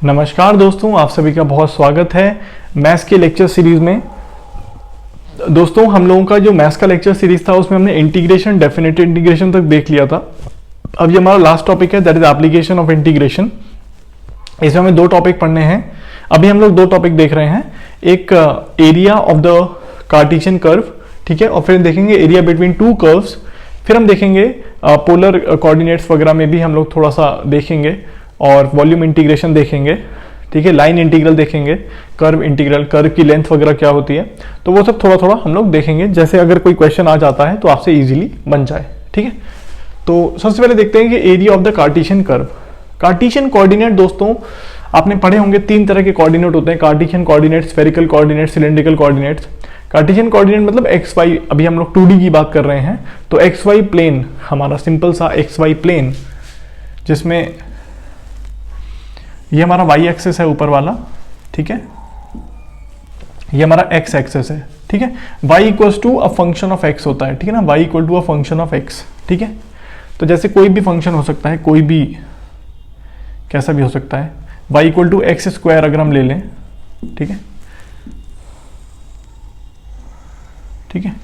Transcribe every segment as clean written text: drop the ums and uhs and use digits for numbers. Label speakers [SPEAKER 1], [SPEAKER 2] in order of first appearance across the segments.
[SPEAKER 1] नमस्कार दोस्तों, आप सभी का बहुत स्वागत है मैथ्स के लेक्चर सीरीज में। दोस्तों, हम लोगों का जो मैथ्स का लेक्चर सीरीज था उसमें हमने इंटीग्रेशन, डेफिनेट इंटीग्रेशन तक देख लिया था। अब ये हमारा लास्ट टॉपिक है, that is application of integration. इसमें हमें दो टॉपिक पढ़ने हैं। अभी हम लोग दो टॉपिक देख रहे हैं, एक area of the Cartesian curve, ठीक है, और फिर देखेंगे एरिया बिटवीन टू कर्व्स। फिर हम देखेंगे पोलर कोऑर्डिनेट्स वगैरह में भी हम लोग थोड़ा सा देखेंगे, और वॉल्यूम इंटीग्रेशन देखेंगे, ठीक है, लाइन इंटीग्रल देखेंगे, कर्व इंटीग्रल, कर्व की लेंथ वगैरह क्या होती है, तो वो सब थोड़ा थोड़ा हम लोग देखेंगे, जैसे अगर कोई क्वेश्चन आ जाता है तो आपसे इजीली बन जाए, ठीक है। तो सबसे पहले देखते हैं कि area of the Cartesian curve. Cartesian coordinate दोस्तों आपने पढ़े होंगे, तीन तरह के कोऑर्डिनेट होते हैं, Cartesian coordinate, spherical coordinate, cylindrical coordinates. Cartesian coordinate मतलब एक्स वाई, अभी हम लोग 2D की बात कर रहे हैं, तो एक्स वाई प्लेन, हमारा सिंपल सा एक्स वाई प्लेन, जिसमें ये हमारा वाई एक्सेस है ऊपर वाला, ठीक है, ये हमारा एक्स एक्सेस है, ठीक है। Y equals to a function of x होता है, ठीक है ना, y equal to a function of x, ठीक है। तो जैसे कोई भी फंक्शन हो सकता है, कोई भी कैसा भी हो सकता है, y equal to x square अगर हम ले लें, ठीक है, ठीक है।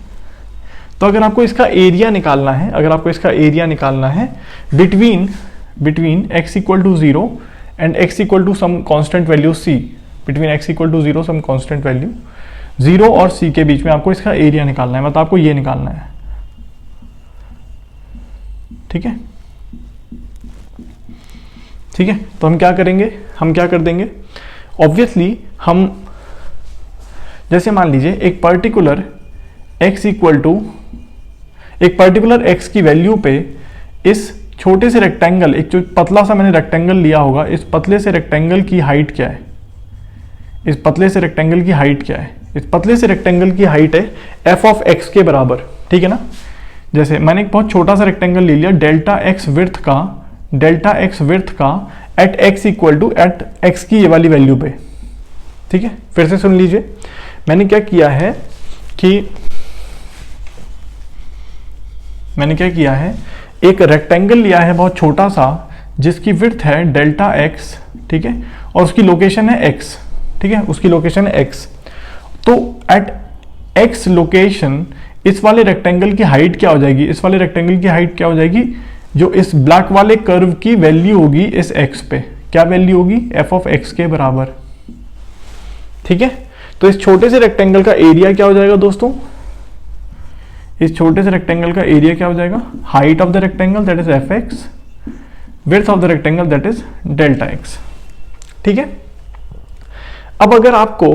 [SPEAKER 1] तो अगर आपको इसका एरिया निकालना है, अगर आपको इसका एरिया निकालना है between x equal to 0 and x equal to some constant value c, between x equal to 0 some constant value 0 और c के बीच में आपको इसका एरिया निकालना है, मतलब आपको ये निकालना है, ठीक है, ठीक है। तो हम क्या करेंगे, हम क्या कर देंगे, ऑब्वियसली हम जैसे मान लीजिए एक पर्टिकुलर x इक्वल टू, एक पर्टिकुलर x की वैल्यू पे इस छोटे से रेक्टेंगल, एक जो पतला सा मैंने रेक्टेंगल लिया होगा, इस पतले से रेक्टेंगल की हाइट क्या है, इस पतले से रेक्टेंगल की हाइट क्या है, इस पतले से रेक्टेंगल की हाइट है f ऑफ x के बराबर, ठीक है ना। जैसे मैंने एक बहुत छोटा सा रेक्टेंगल ले लिया, डेल्टा एक्स विड्थ का at x equal to at x की ये वाली वैल्यू पे, ठीक है। फिर से सुन लीजिए, मैंने क्या किया है, एक रेक्टेंगल लिया है बहुत छोटा सा, जिसकी विड्थ है डेल्टा एक्स, ठीक है, और उसकी लोकेशन है एक्स, ठीक है, उसकी लोकेशन है एक्स। तो एट एक्स लोकेशन इस वाले रेक्टेंगल की हाइट क्या हो जाएगी, इस वाले रेक्टेंगल की हाइट क्या हो जाएगी, जो इस ब्लैक वाले कर्व की वैल्यू होगी इस एक्स पे, क्या वैल्यू होगी, एफ ऑफ एक्स के बराबर, ठीक है। तो इस छोटे से रेक्टेंगल का एरिया क्या हो जाएगा दोस्तों, इस छोटे से रेक्टेंगल का एरिया क्या हो जाएगा, height of the rectangle that is F x, width of the rectangle that is delta x, ठीक है। अब अगर आपको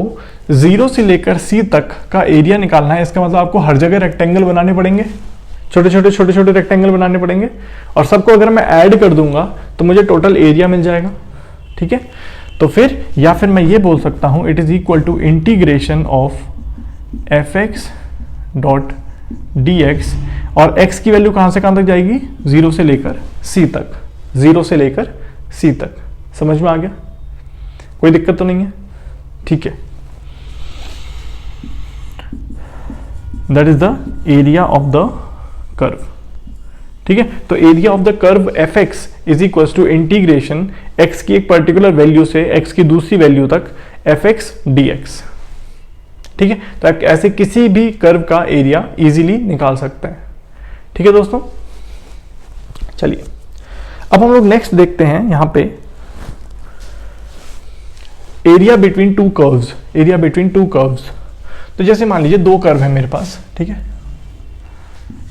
[SPEAKER 1] 0 से लेकर c तक का एरिया निकालना है, इसका मतलब आपको हर जगह रेक्टेंगल बनाने पड़ेंगे, छोटे छोटे रेक्टेंगल बनाने पड़ेंगे, और सबको अगर मैं ऐड कर दूंगा तो मुझे टोटल एरिया मिल जाएगा, ठीक है। तो फिर या फिर मैं ये बोल सकता हूं, it is equal to integration of f x dot dx, और x की वैल्यू कहां से कहां तक जाएगी, 0 से लेकर c तक, 0 से लेकर c तक। समझ में आ गया, कोई दिक्कत तो नहीं है, ठीक है। That is the area of the curve, ठीक है। तो area of the curve f x is equal to integration x की एक पर्टिकुलर वैल्यू से x की दूसरी वैल्यू तक एफ एक्स डी एक्स, ठीक है। तो आप ऐसे किसी भी कर्व का एरिया इजीली निकाल सकते हैं, ठीक है दोस्तों। चलिए अब हम लोग नेक्स्ट देखते हैं यहां पे area between two curves, area between two curves. तो जैसे मान लीजिए दो कर्व है मेरे पास, ठीक है,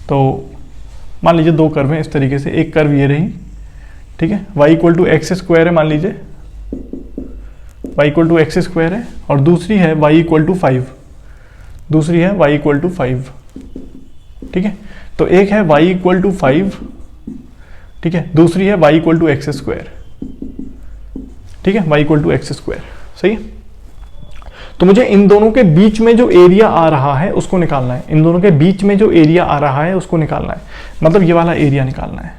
[SPEAKER 1] तो मान लीजिए दो कर्व है इस तरीके से, एक कर्व ये रही, ठीक है, y equal to x square है, मान लीजिए y equal to x square है, और दूसरी है y इक्वल टू 5, दूसरी है y इक्वल टू 5, ठीक है। तो एक है y इक्वल टू 5, ठीक है, दूसरी है y equal to x square, ठीक है, y equal to x square, सही है। तो मुझे इन दोनों के बीच में जो एरिया आ रहा है उसको निकालना है, इन दोनों के बीच में जो एरिया आ रहा है उसको निकालना है, मतलब ये वाला एरिया निकालना है,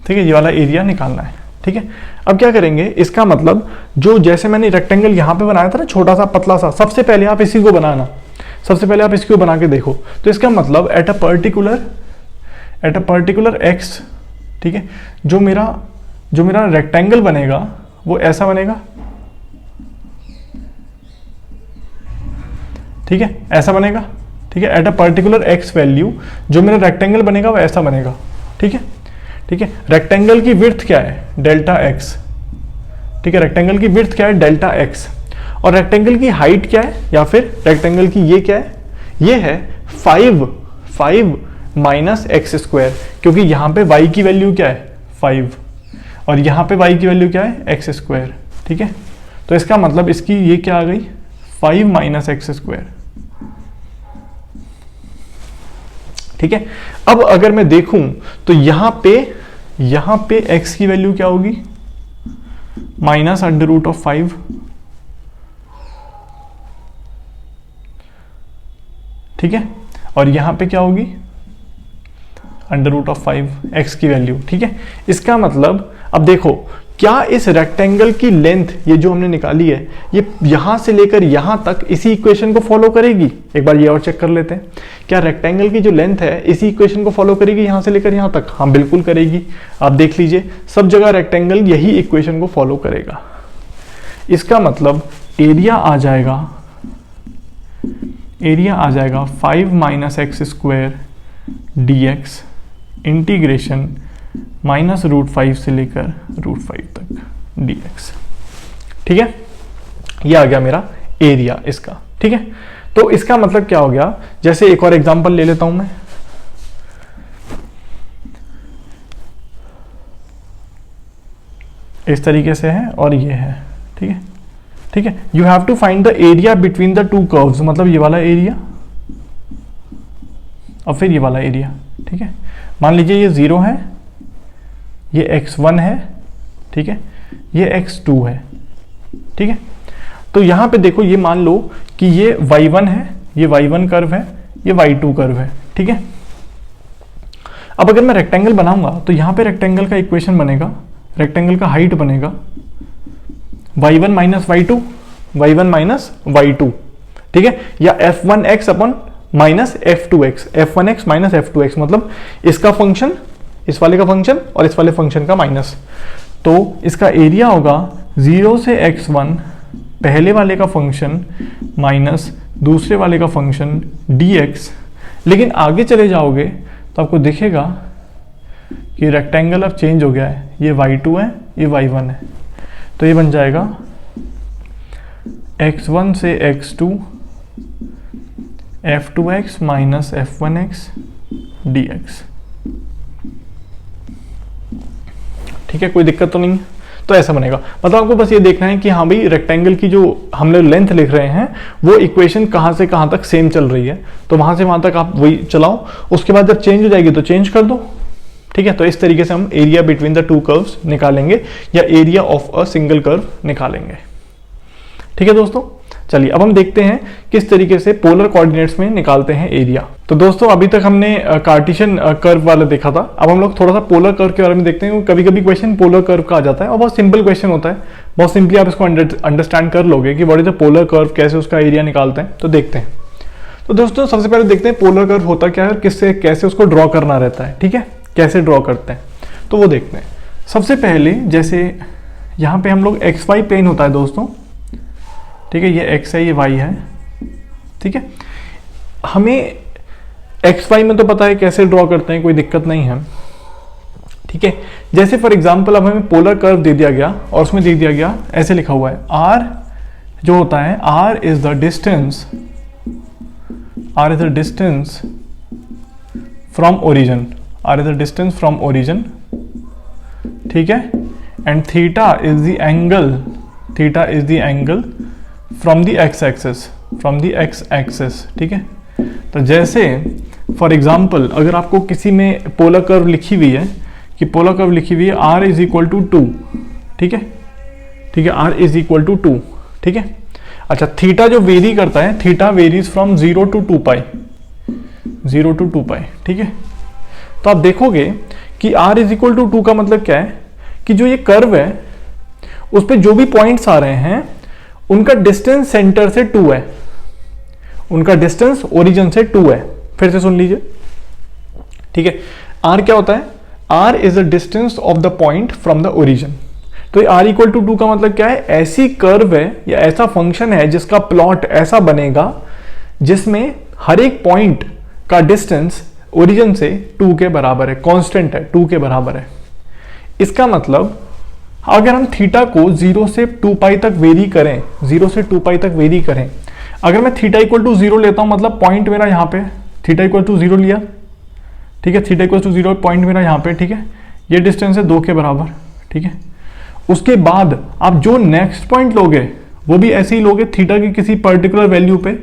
[SPEAKER 1] ठीक है, ये वाला एरिया निकालना है, ठीक है। अब क्या करेंगे, इसका मतलब जो जैसे मैंने रेक्टेंगल यहां पे बनाया था ना, छोटा सा पतला सा, सबसे पहले आप इसी को बनाना, सबसे पहले आप इसको बना के देखो। तो इसका मतलब at at a particular x, ठीक है, जो मेरा रेक्टेंगल बनेगा वो ऐसा बनेगा, ठीक है, ऐसा बनेगा, ठीक है, eight a particular x value जो मेरा रेक्टेंगल बनेगा वो ऐसा बनेगा, ठीक है, ठीक है। रेक्टेंगल की विड्थ क्या है, डेल्टा एक्स, ठीक है, रेक्टेंगल की विड्थ क्या है, डेल्टा एक्स, और रेक्टेंगल की हाइट क्या है, या फिर रेक्टेंगल की ये क्या है, ये है 5 माइनस एक्स स्क्वायर, क्योंकि यहाँ पे y की वैल्यू क्या है 5 और यहाँ पे y की वैल्यू क्या है एक्स स्क्वायर, ठीक है। तो इसका मतलब इसकी ये क्या आ गई 5 माइनस एक्स स्क्वायर, ठीक है। अब अगर मैं देखूं तो यहां पे x की वैल्यू क्या होगी, माइनस अंडर रूट ऑफ 5, ठीक है, और यहां पे क्या होगी अंडर रूट ऑफ 5 x की वैल्यू, ठीक है। इसका मतलब अब देखो क्या इस रेक्टेंगल की लेंथ ये जो हमने निकाली है ये यहां से लेकर यहां तक इसी इक्वेशन को फॉलो करेगी, एक बार ये और चेक कर लेते हैं, क्या रेक्टेंगल की जो लेंथ है इसी इक्वेशन को फॉलो करेगी यहां से लेकर यहां तक, हाँ बिल्कुल करेगी। आप देख लीजिए सब जगह रेक्टेंगल यही इक्वेशन को फॉलो करेगा। इसका मतलब एरिया आ जाएगा 5 minus x square dx integration minus root 5 से लेकर रूट 5 तक dx, ठीक है। ये आ गया मेरा एरिया इसका, ठीक है। तो इसका मतलब क्या हो गया, जैसे एक और एग्जांपल ले लेता हूं मैं, इस तरीके से है और ये है, ठीक है, ठीक है। You have to find the area between the two curves, मतलब ये वाला एरिया और फिर ये वाला एरिया, ठीक है। मान लीजिए ये 0 है, ये x1 है, ठीक है, ये x2 है, ठीक है। तो यहां पे देखो ये मान लो कि ये y1 है, ये y1 कर्व है, ये y2 कर्व है, ठीक है। अब अगर मैं रेक्टेंगल बनाऊंगा तो यहां पे रेक्टेंगल का इक्वेशन बनेगा, रेक्टेंगल का हाइट बनेगा y1 माइनस y2, ठीक है, या f1x अपन माइनस f1x माइनस f2x, मतलब इसका फंक्शन, इस वाले का फंक्शन और इस वाले फंक्शन का माइनस। तो इसका एरिया होगा 0 से x1 पहले वाले का फंक्शन माइनस दूसरे वाले का फंक्शन dx। लेकिन आगे चले जाओगे तो आपको दिखेगा कि रेक्टेंगल अब चेंज हो गया है, ये y2 है, ये y1 है, तो ये बन जाएगा x1 से x2 f2x minus f1x dx, ठीक है, कोई दिक्कत तो नहीं। तो ऐसा बनेगा, मतलब आपको बस ये देखना है कि हाँ भाई रेक्टेंगल की जो हम लोग लेंथ लिख रहे हैं वो इक्वेशन कहाँ से कहाँ तक सेम चल रही है, तो वहां से वहां तक आप वही चलाओ, उसके बाद जब चेंज हो जाएगी तो चेंज कर दो, ठीक है। तो इस तरीके से हम area between the two curves निकालेंगे या area of a single curve निकालेंगे, ठीक है दोस्तों। चलिए अब हम देखते हैं किस तरीके से पोलर कोऑर्डिनेट्स में निकालते हैं एरिया। तो दोस्तों अभी तक हमने कार्टेशियन कर्व वाला देखा था, अब हम लोग थोड़ा सा पोलर कर्व के बारे में देखते हैं। कभी कभी क्वेश्चन पोलर कर्व का आ जाता है और बहुत सिंपल क्वेश्चन होता है, बहुत सिंपली आप इसको अंडरस्टैंड कर लोगे कि what is the polar curve, कैसे उसका एरिया निकालते हैं। तो देखते हैं। तो दोस्तों सबसे पहले देखते हैं पोलर कर्व होता क्या है, किससे कैसे उसको ड्रॉ करना रहता है, ठीक है, कैसे ड्रॉ करते हैं तो वो देखते हैं। सबसे पहले जैसे यहाँ पे हम लोग एक्स वाई प्लेन होता है दोस्तों, ठीक है, ये x है ये y है, ठीक है। हमें एक्स वाई में तो पता है कैसे ड्रॉ करते हैं, कोई दिक्कत नहीं है, ठीक है। जैसे फॉर एग्जांपल अब हमें पोलर कर्व दे दिया गया और उसमें दे दिया गया ऐसे लिखा हुआ है r जो होता है r is the distance from origin, r is the distance from origin, ठीक है, and theta is the angle from the x axis, ठीक है। तो जैसे फॉर एग्जाम्पल अगर आपको किसी में पोलर कर्व लिखी हुई है कि पोलर कर्व लिखी हुई है r इज इक्वल टू 2, ठीक है, ठीक है, r इज इक्वल टू 2, ठीक है। अच्छा थीटा जो वेरी करता है, थीटा वेरीज फ्रॉम 0 टू 2 पाई, ठीक है। तो आप देखोगे कि r इज इक्वल टू 2 का मतलब क्या है कि जो ये कर्व है उस पर जो भी पॉइंट्स आ रहे हैं उनका डिस्टेंस सेंटर से 2 है, उनका डिस्टेंस ओरिजिन से 2 है। फिर से सुन लीजिए, ठीक है। आर क्या होता है, r is the distance of the point from the origin. तो ये आर इक्वल टू 2 का मतलब क्या है, ऐसी कर्व है या ऐसा फंक्शन है जिसका प्लॉट ऐसा बनेगा जिसमें हर एक पॉइंट का डिस्टेंस ओरिजिन से 2 के बराबर है, कांस्टेंट है, 2 के बराबर है। इसका मतलब अगर हम थीटा को 0 से 2 पाई तक वेरी करें, 0 से 2 पाई तक वेरी करें, अगर मैं थीटा इक्वल टू 0 लेता हूं, मतलब पॉइंट मेरा यहां पे थीटा इक्वल टू 0 लिया, ठीक है, थीटा इक्वल टू 0 पॉइंट मेरा यहां पे, ठीक है, ये डिस्टेंस है 2 के बराबर, ठीक है। उसके बाद आप जो नेक्स्ट पॉइंट लोगे वो भी ऐसे ही लोगे, थीटा की किसी पर्टिकुलर वैल्यू पे,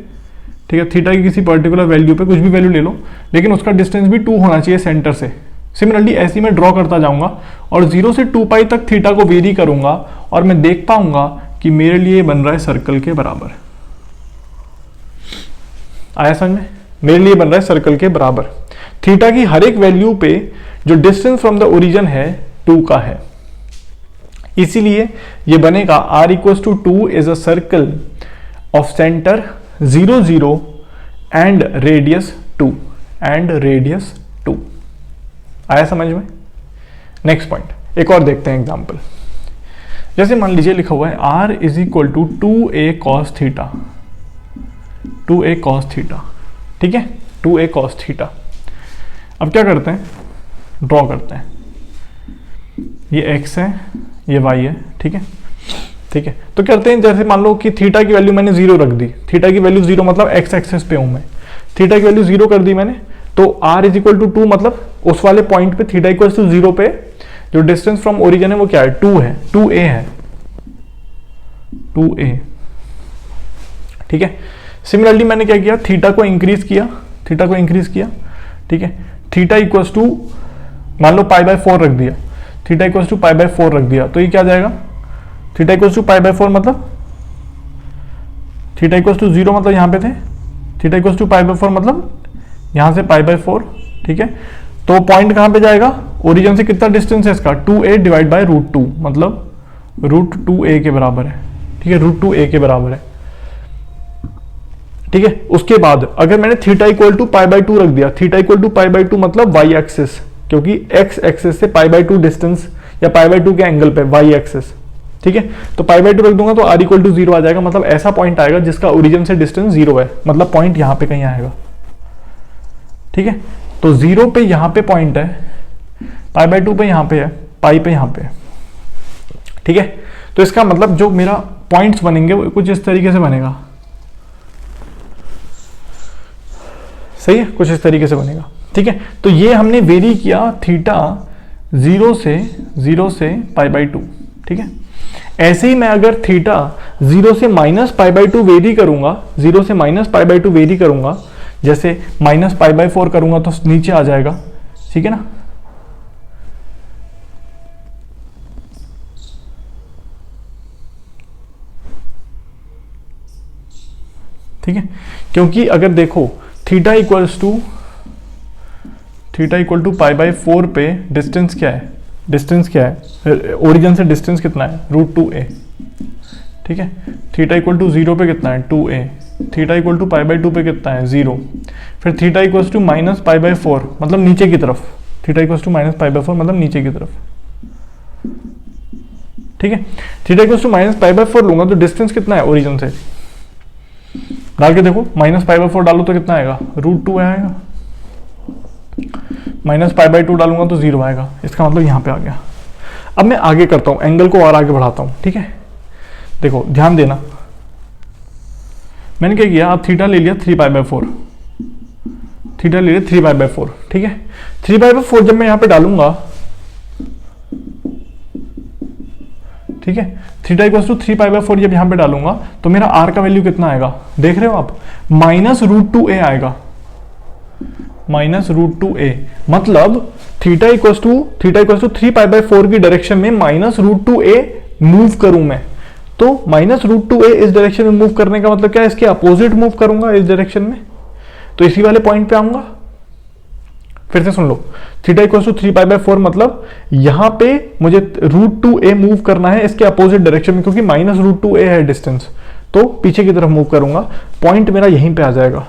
[SPEAKER 1] ठीक है, थीटा की किसी पर्टिकुलर वैल्यू पे कुछ भी वैल्यू ले लो, लेकिन उसका डिस्टेंस भी 2 होना चाहिए सेंटर से। सिमिलरली ऐसे ही मैं ड्रॉ करता जाऊंगा और 0 से 2 पाई तक थीटा को वेरी करूंगा और मैं देख पाऊंगा कि मेरे लिए बन रहा है सर्कल के बराबर। आया समझ में, मेरे लिए बन रहा है सर्कल के बराबर। थीटा की हर एक वैल्यू पे जो डिस्टेंस फ्रॉम द ओरिजिन है 2 का है, इसीलिए ये बनेगा r equal to 2 is a circle of centre 0 0 and radius 2 आया समझ में। नेक्स्ट पॉइंट एक और देखते हैं एग्जांपल। जैसे मान लीजिए लिखा हुआ है r is equal to 2a cos theta, 2a cos theta, ठीक है, 2a cos थीटा। अब क्या करते हैं, ड्रॉ करते हैं, ये x है, ये y है, ठीक है, ठीक है। तो करते हैं, जैसे मान लो कि थीटा की वैल्यू मैंने 0 रख दी, थीटा की वैल्यू 0 मतलब x एक्सिस पे हूं मैं, थीटा की वैल्यू 0 कर दी मैंने, तो r इज इक्वल टू 2 मतलब उस वाले पॉइंट पे थीटा इक्वल टू 0 पे जो डिस्टेंस फ्रॉम ओरिजिन है वो क्या है, 2 है, 2a है, 2a, ठीक है। सिमिलरली मैंने क्या किया, थीटा को इंक्रीज किया, थीटा को इंक्रीज किया, ठीक है, थीटा इक्वल्स टू मान लो पाई बाय 4 रख दिया, theta equals to pi by 4 रख दिया, तो ये क्या आ जाएगा, theta equals to pi by 4 मतलब थीटा इक्वल्स टू 0 मतलब यहाँ पे थे, theta equals to pi by 4 मतलब यहाँ से पाई बाय 4, ठीक है। तो पॉइंट कहाँ पे जाएगा, ओरिजिन से कितना डिस्टेंस है इसका, 2a डिवाइड बाय √2 मतलब √2a के बराबर है, ठीक है, √2a के बराबर है, ठीक है। उसके बाद अगर मैंने theta equal to pi by 2 रख दिया, theta equal to pi by 2 मतलब y एक्सिस, क्योंकि x एक्सिस से पाई बाय 2 डिस्टेंस या पाई बाय 2 के एंगल पे y एक्सिस, ठीक है। तो पाई बाय 2 रख दूंगा तो r इक्वल टू 0 आ जाएगा, मतलब ऐसा पॉइंट आएगा जिसका ओरिजिन से डिस्टेंस 0 है, मतलब पॉइंट यहां पे कहीं आएगा, ठीक है। तो 0 पे यहां पे पॉइंट है, पाई बाय 2 पे यहां पे है, पाई पे यहां पे है, ठीक है। तो इसका मतलब जो मेरा पॉइंट्स बनेंगे वो कुछ इस तरीके से बनेगा, सही है, कुछ इस तरीके से बनेगा, ठीक है। तो ये हमने वेरी किया थीटा 0 से पाई बाय 2, ठीक है। ऐसे ही मैं अगर थीटा 0 से माइनस पाई बाय 2 वेरी करूंगा, 0 से माइनस पाई बाय 2 वेरी करूंगा, जैसे माइनस पाई बाय 4 करूंगा तो नीचे आ जाएगा, ठीक है ना। ठीक है, क्योंकि अगर देखो theta equal to pi by 4 पे डिस्टेंस क्या है, डिस्टेंस क्या है, ओरिजिन से डिस्टेंस कितना है, √2a, ठीक है। थीटा इक्वल टू 0 पे कितना है, 2a, theta equal to pi by 2 पे कितना है, 0, फिर theta equal to minus pi by 4 मतलब नीचे की तरफ, theta equal to minus pi by 4 मतलब नीचे की तरफ, ठीक है। Theta equal to minus pi by 4 लूंगा तो डिस्टेंस कितना है ओरिजिन से, डाल के देखो, माइनस पाई बाय 4 डालो तो कितना आएगा, √2 आएगा, माइनस पाई बाय 2 डालूंगा तो 0 आएगा, इसका मतलब यहां पे आ गया। अब मैं आगे करता हूं, एंगल को और आगे बढ़ाता हूं, ठीक है। देखो ध्यान देना, मैंने क्या किया, अब थीटा ले लिया 3 पाई बाय 4, थीटा ले लिया 3 पाई बाय 4, ठीक है। 3 पाई बाय 4 जब मैं यहां पे डालूंगा, ठीक है, theta equal to 3 pi by 4 जब यहां पे डालूंगा तो मेरा r का वैल्यू कितना आएगा, देख रहे हो आप, माइनस √2a आएगा, माइनस √2a मतलब theta equal to 3 pi by 4 की डायरेक्शन में माइनस √2a मूव करूं मैं, तो माइनस √2a इस डायरेक्शन में मूव करने का मतलब क्या है, इसके अपोजिट मूव करूंगा इस डायरेक्शन में, तो इसी वाले पॉइंट पे आऊंगा। फिर से सुन लो, theta equal to 3 pi by 4 मतलब यहां पे मुझे √2a मूव करना है इसके अपोजिट डायरेक्शन में, क्योंकि माइनस √2a है डिस्टेंस, तो पीछे की तरफ मूव करूंगा, पॉइंट मेरा यहीं पे आ जाएगा।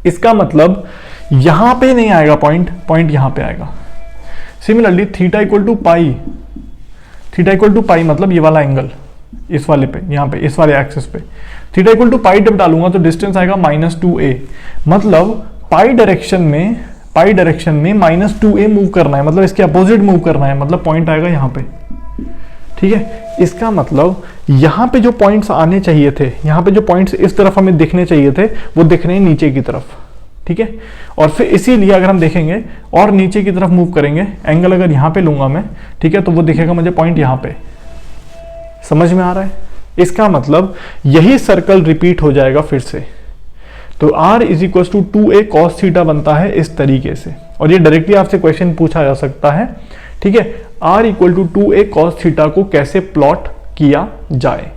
[SPEAKER 1] इसका मतलब यहां पे नहीं आएगा पॉइंट, पॉइंट यहां पे आएगा। Similarly theta equal to pi, theta equal to pi मतलब ये वाला एंगल, इस वाले पे, यहाँ पे इस वाले एक्सिस पे थीटा इक्वल टू पाई जब डालूंगा तो डिस्टेंस आएगा -2a, मतलब पाई डायरेक्शन में -2a मूव करना है, मतलब इसके अपोजिट मूव करना है, मतलब पॉइंट आएगा यहाँ पे। ठीक है, इसका मतलब यहाँ पे जो पॉइंट्स आने चाहिए थे, यहाँ पे जो पॉइंट्स इस तरफ हमें दिखने चाहिए थे वो दिख रहे हैं नीचे की तरफ। ठीक है, और फिर इसीलिए अगर हम देखेंगे और नीचे की तरफ मूव करेंगे, एंगल अगर यहाँ पे लूंगा मैं, ठीक है, तो वो दिखेगा मुझे पॉइंट यहाँ पे। समझ में आ रहा है? इसका मतलब यही सर्कल रिपीट हो जाएगा फिर से। तो r is equal to 2a cos theta बनता है इस तरीके से, और ये डायरेक्टली आपसे क्वेश्चन पूछा जा सकता है। ठीक है, r equal to 2a cos theta को कैसे प्लॉट किया जाए,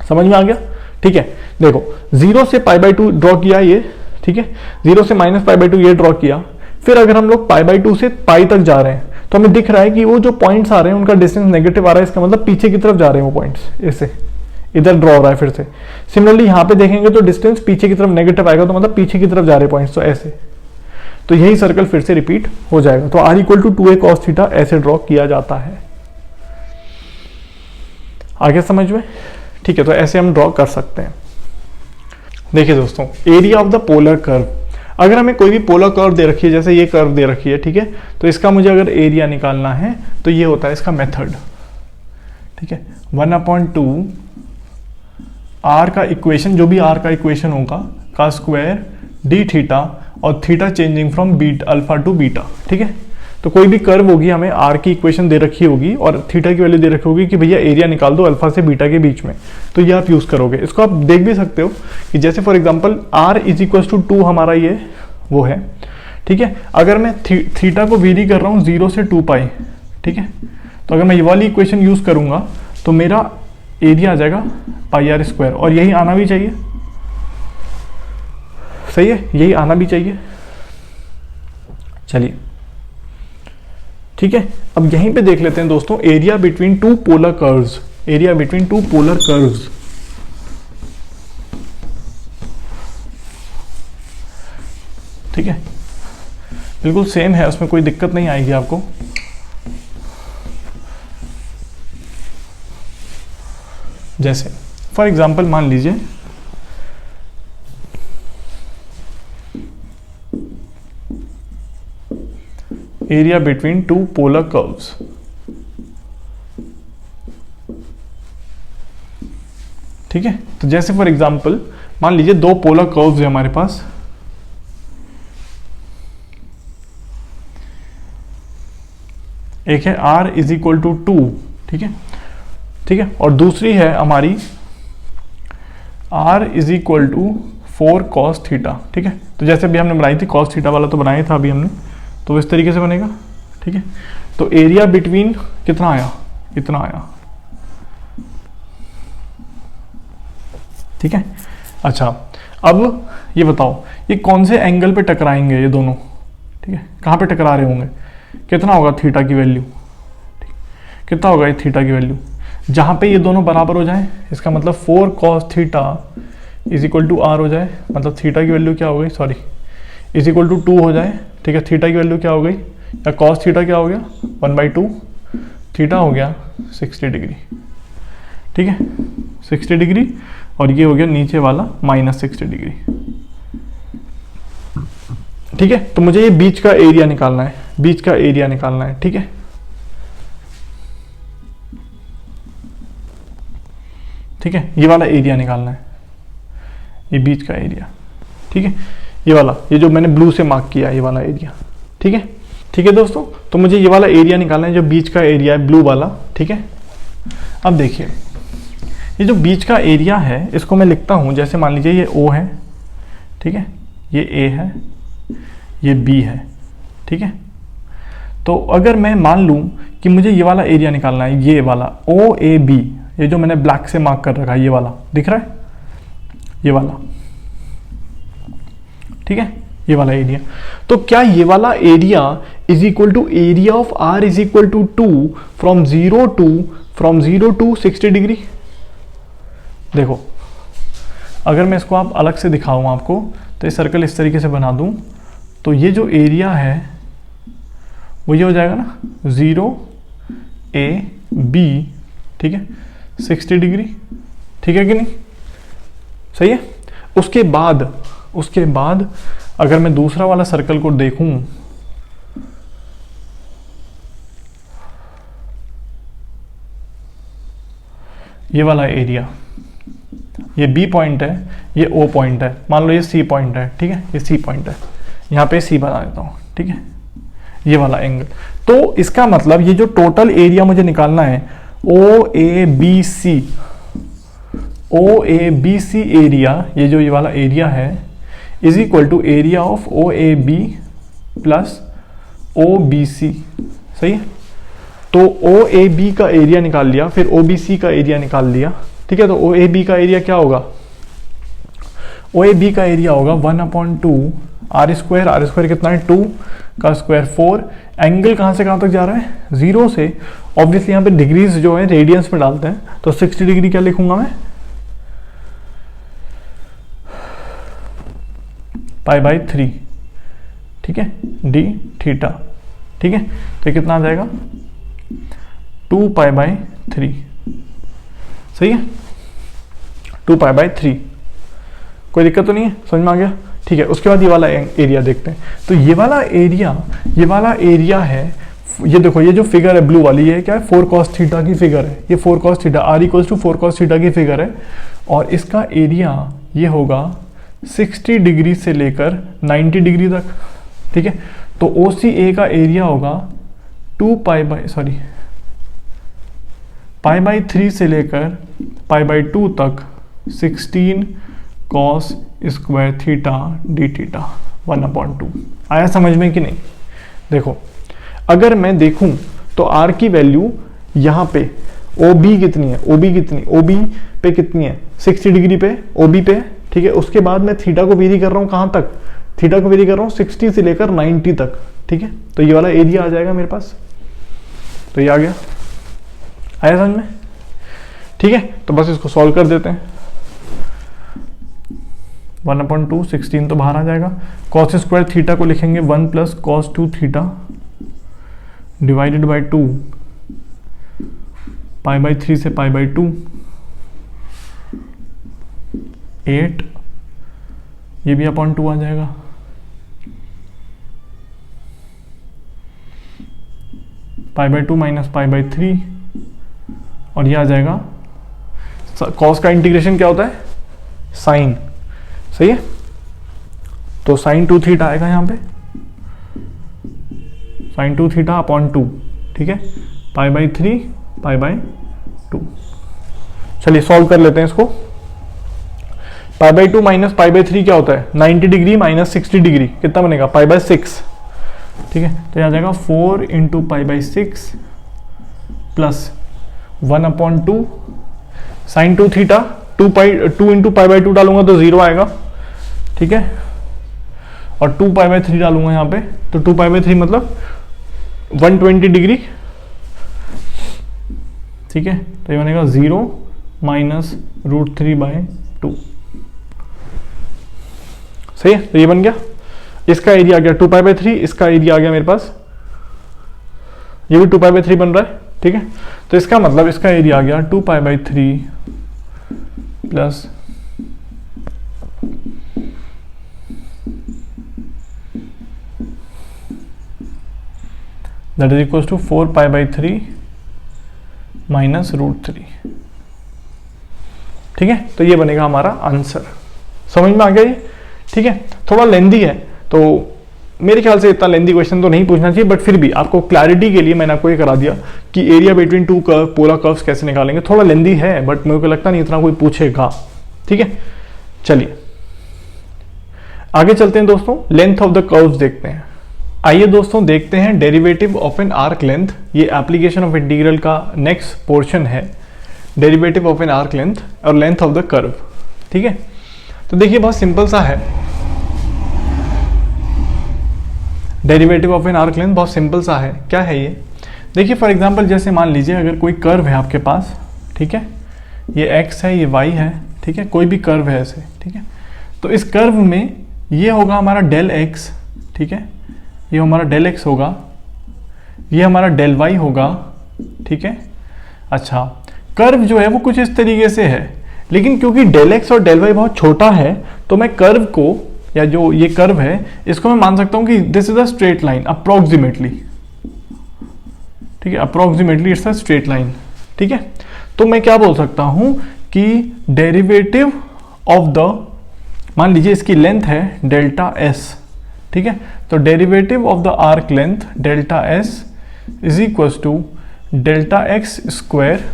[SPEAKER 1] समझ में आ गया? ठीक है, देखो 0 से π/2 ड्रॉ किया ये, ठीक है, 0 से -π/2 ये ड्रॉ किया। फिर अगर हम लोग π/2 से पाई तक जा रहे हैं तो हमें दिख रहा है कि वो जो पॉइंट्स आ रहे हैं उनका डिस्टेंस नेगेटिव आ रहा है, इसका मतलब पीछे की तरफ जा रहे हैं वो पॉइंट्स, ऐसे इधर ड्रॉ हो रहा है फिर से। सिमिलरली यहाँ पे देखेंगे तो डिस्टेंस पीछे की तरफ नेगेटिव आएगा, तो मतलब पीछे की तरफ जा रहे पॉइंट्स, तो ऐसे, तो यही सर्कल फिर से रिपीट हो जाएगा। तो r equal to 2a cos theta ऐसे ड्रॉ किया जाता है। आगे समझ में? ठीक है, तो ऐसे हम ड्रॉ कर सकते हैं। देखिए दोस्तों, area of the polar curve, अगर हमें कोई भी पोलर कर्व दे रखी है, जैसे ये कर्व दे रखी है, ठीक है, तो इसका मुझे अगर एरिया निकालना है तो ये होता है इसका मेथड। ठीक है, 1/2 r का इक्वेशन, जो भी r का इक्वेशन होगा, का स्क्वायर d थीटा, और theta changing from alpha two beta. ठीक है, तो कोई भी कर्व होगी, हमें r की इक्वेशन दे रखी होगी और थीटा की वैल्यू दे रखी होगी कि भैया एरिया निकाल दो अल्फा से बीटा के बीच में, तो ये आप यूज करोगे। इसको आप देख भी सकते हो कि जैसे for example r is equal to 2 हमारा ये वो है। ठीक है, अगर मैं थीटा को वेरी कर रहा हूँ 0 से 2 पाई, ठीक है, तो अगर मैं ये वाली इक्वेशन यूज करूंगा तो मेरा एरिया आ जाएगा πr², और यही आना भी चाहिए। सही है, यही आना भी चाहिए। चलिए ठीक है, अब यहीं पे देख लेते हैं दोस्तों, area between two polar curves, area between two polar curves. ठीक है, बिल्कुल सेम है, उसमें कोई दिक्कत नहीं आएगी आपको। जैसे फॉर एग्जांपल मान लीजिए area between two polar curves. ठीक है, तो जैसे फॉर एग्जांपल मान लीजिए दो पोलर कर्व्स है हमारे पास, एक है r इज इक्वल टू 2, ठीक है, ठीक है, और दूसरी है हमारी r is equal to 4 cos theta. ठीक है, तो जैसे अभी हमने बनाई थी cos थीटा वाला, तो बनाया था अभी हमने, तो इस तरीके से बनेगा। ठीक है, तो एरिया बिटवीन कितना आया, इतना आया। ठीक है, अच्छा अब ये बताओ ये कौन से एंगल पे टकराएंगे ये दोनों। ठीक है, कहाँ पे टकरा रहे होंगे, कितना होगा थीटा की वैल्यू, कितना होगा ये थीटा की वैल्यू, जहाँ पे ये दोनों बराबर हो जाए, इसका मतलब 4 cos theta is equal to r हो जाए, मतलब थीटा की वैल्यू क्या हो गई, सॉरी, इज इक्वल टू 2 हो जाए। ठीक है, थीटा की वैल्यू क्या हो गई, या cos थीटा क्या हो गया 1/2, थीटा हो गया 60 डिग्री। ठीक है, 60 डिग्री, और ये हो गया नीचे वाला -60 डिग्री। ठीक है, तो मुझे ये बीच का एरिया निकालना है, बीच का एरिया निकालना है। ठीक है, ठीक है, ये वाला एरिया निकालना है, ये बीच का एरिया। ठीक है, ये वाला, ये जो मैंने ब्लू से मार्क किया ये वाला एरिया। ठीक है, ठीक है दोस्तों, तो मुझे ये वाला एरिया निकालना है जो बीच का एरिया है, ब्लू वाला। ठीक है, अब देखिए ये जो बीच का एरिया है इसको मैं लिखता हूं, जैसे मान लीजिए ये O है, ठीक है, ये A है, ये B है। ठीक है, तो अगर मैं मान लूं कि मुझे ये वाला एरिया निकालना है, ये वाला OAB, ये जो मैंने ब्लैक से मार्क कर रखा है, ये वाला दिख रहा है, ये वाला। ठीक है, ये वाला एरिया, तो क्या ये वाला area is equal to area of r is equal to 2 from 0 to 60 degree. देखो अगर मैं इसको आप अलग से दिखाऊं आपको, तो ये सर्कल इस तरीके से बना दूं, तो ये जो एरिया है वो ये हो जाएगा ना 0AB, ठीक है, 60 डिग्री, ठीक है कि नहीं, सही है। उसके बाद अगर मैं दूसरा वाला सर्कल को देखूं, ये वाला एरिया, ये B पॉइंट है, ये O पॉइंट है, मान लो ये C पॉइंट है, ठीक है, ये C पॉइंट है, यहाँ पे C बना देता हूँ, ठीक है, ये वाला एंगल। तो इसका मतलब ये जो टोटल एरिया मुझे निकालना है OABC एरिया, ये जो ये वाला एरिया है is equal to area of OAB plus OBC, सही है। तो OAB का एरिया निकाल लिया, फिर OBC का एरिया निकाल लिया, ठीक है। तो OAB का एरिया क्या होगा, OAB का एरिया होगा 1/2 R स्क्वायर कितना है 2 का स्क्वायर 4। एंगल कहाँ से कहाँ तक जा रहा है, 0 से, ऑब्वियसली यहाँ पे डिग्रीज जो है रेडियंस में डालते हैं, तो 60 डिग्री क्या लिखूंगा मैं, π/3, ठीक है, d थीटा, ठीक है। तो कितना आ जाएगा 2π/3, सही है, 2π/3, कोई दिक्कत तो नहीं है, समझ में आ गया, ठीक है। उसके बाद ये वाला एरिया देखते हैं। तो ये वाला एरिया है, ये देखो ये जो फिगर है ब्लू वाली, ये क्या है 4 cos थीटा की फिगर है, ये 4 cos theta, R = 4 cos theta की फिगर है, और इसका एरिया ये होगा 60 डिग्री से लेकर 90 डिग्री तक, ठीक है। तो OCA का एरिया होगा π/3 से लेकर π/2 तक 16 cos square theta d theta 1/2। आया समझ में कि नहीं। देखो अगर मैं देखूं तो R की वैल्यू यहाँ पे OB कितनी है, OB पे कितनी है 60 डिग्री पे OB पे, ठीक है। उसके बाद मैं थीटा को वेरी कर रहा हूँ कहाँ तक, थीटा को वेरी कर रहा हूँ 60 से लेकर 90 तक, ठीक है। तो ये वाला एरिया आ जाएगा मेरे पास, तो ये आ गया, आया समझ में, ठीक है। तो बस इसको सॉल्व कर देते हैं, 1/2 16 तो बाहर आ जाएगा, cos स्क्वायर थीटा को लिखेंगे 1 + cos 2 थीटा डिवाइडेड बाई 2 π/3 से π/2 8, ये भी /2 आ जाएगा, π/2 - π/3, और ये आ जाएगा, cos का इंटीग्रेशन क्या होता है साइन, सही है। तो sin 2 थीटा आएगा यहाँ पे, sin 2 थीटा /2, ठीक है, π/3 π/2। चलिए सॉल्व कर लेते हैं इसको। π/2 - π/3 क्या होता है 90 डिग्री - 60 डिग्री, कितना बनेगा π/6, ठीक है। तो यहाँ जाएगा 4 × π/6 प्लस 1/2 sin 2 थीटा 2 × π/2 डालूंगा तो 0 आएगा, ठीक है, और 2 π/3 डालूंगा यहाँ पे, तो 2 π/3 मतलब 120 डिग्री, ठीक है। तो ये बनेगा 0 - √3/2, सही है। तो ये बन गया, इसका एरिया आ गया 2 π/3, इसका एरिया आ गया मेरे पास, ये भी 2 π/3 बन रहा है, ठीक है। तो इसका मतलब इसका एरिया आ गया 2 π/3 plus that is equals to 4 π/3 - √3, ठीक है। तो ये बनेगा हमारा आंसर, समझ में आ गया ये, ठीक है। थोड़ा लेंदी है, तो मेरे ख्याल से इतना लेंदी क्वेश्चन तो नहीं पूछना चाहिए, बट फिर भी आपको क्लैरिटी के लिए मैंने आपको ये करा दिया कि area between 2 curve, polar curves कैसे निकालेंगे। थोड़ा लेंदी है, बट मेरे को लगता नहीं इतना कोई पूछेगा, ठीक है। चलिए आगे चलते हैं दोस्तों, लेंथ ऑफ द कर्व्स देखते हैं। आइए दोस्तों देखते हैं derivative of an arc length. ये एप्लीकेशन ऑफ इंटीग्रल का नेक्स्ट पोर्शन है, derivative of an arc length और लेंथ ऑफ द कर्व, ठीक है। तो देखिए बहुत सिंपल सा है, derivative of an arc length बहुत सिंपल सा है। क्या है ये, देखिए फॉर एग्जांपल जैसे मान लीजिए अगर कोई कर्व है आपके पास, ठीक है, ये x है, ये y है, ठीक है, कोई भी कर्व है ऐसे, ठीक है। तो इस कर्व में ये होगा हमारा डेल एक्स, ठीक है, ये हमारा डेल एक्स होगा, ये हमारा डेल वाई होगा, ठीक है। अच्छा, कर्व जो है वो कुछ इस तरीके से है, लेकिन क्योंकि डेल एक्स और डेल वाई बहुत छोटा है तो मैं कर्व को, या जो ये कर्व है इसको मैं मान सकता हूं कि this is a straight line approximately, ठीक है, approximately it's a straight line, ठीक है। तो मैं क्या बोल सकता हूं कि डेरिवेटिव ऑफ द, मान लीजिए इसकी लेंथ है डेल्टा एस, ठीक है, तो derivative of the arc length delta s is equal to delta x square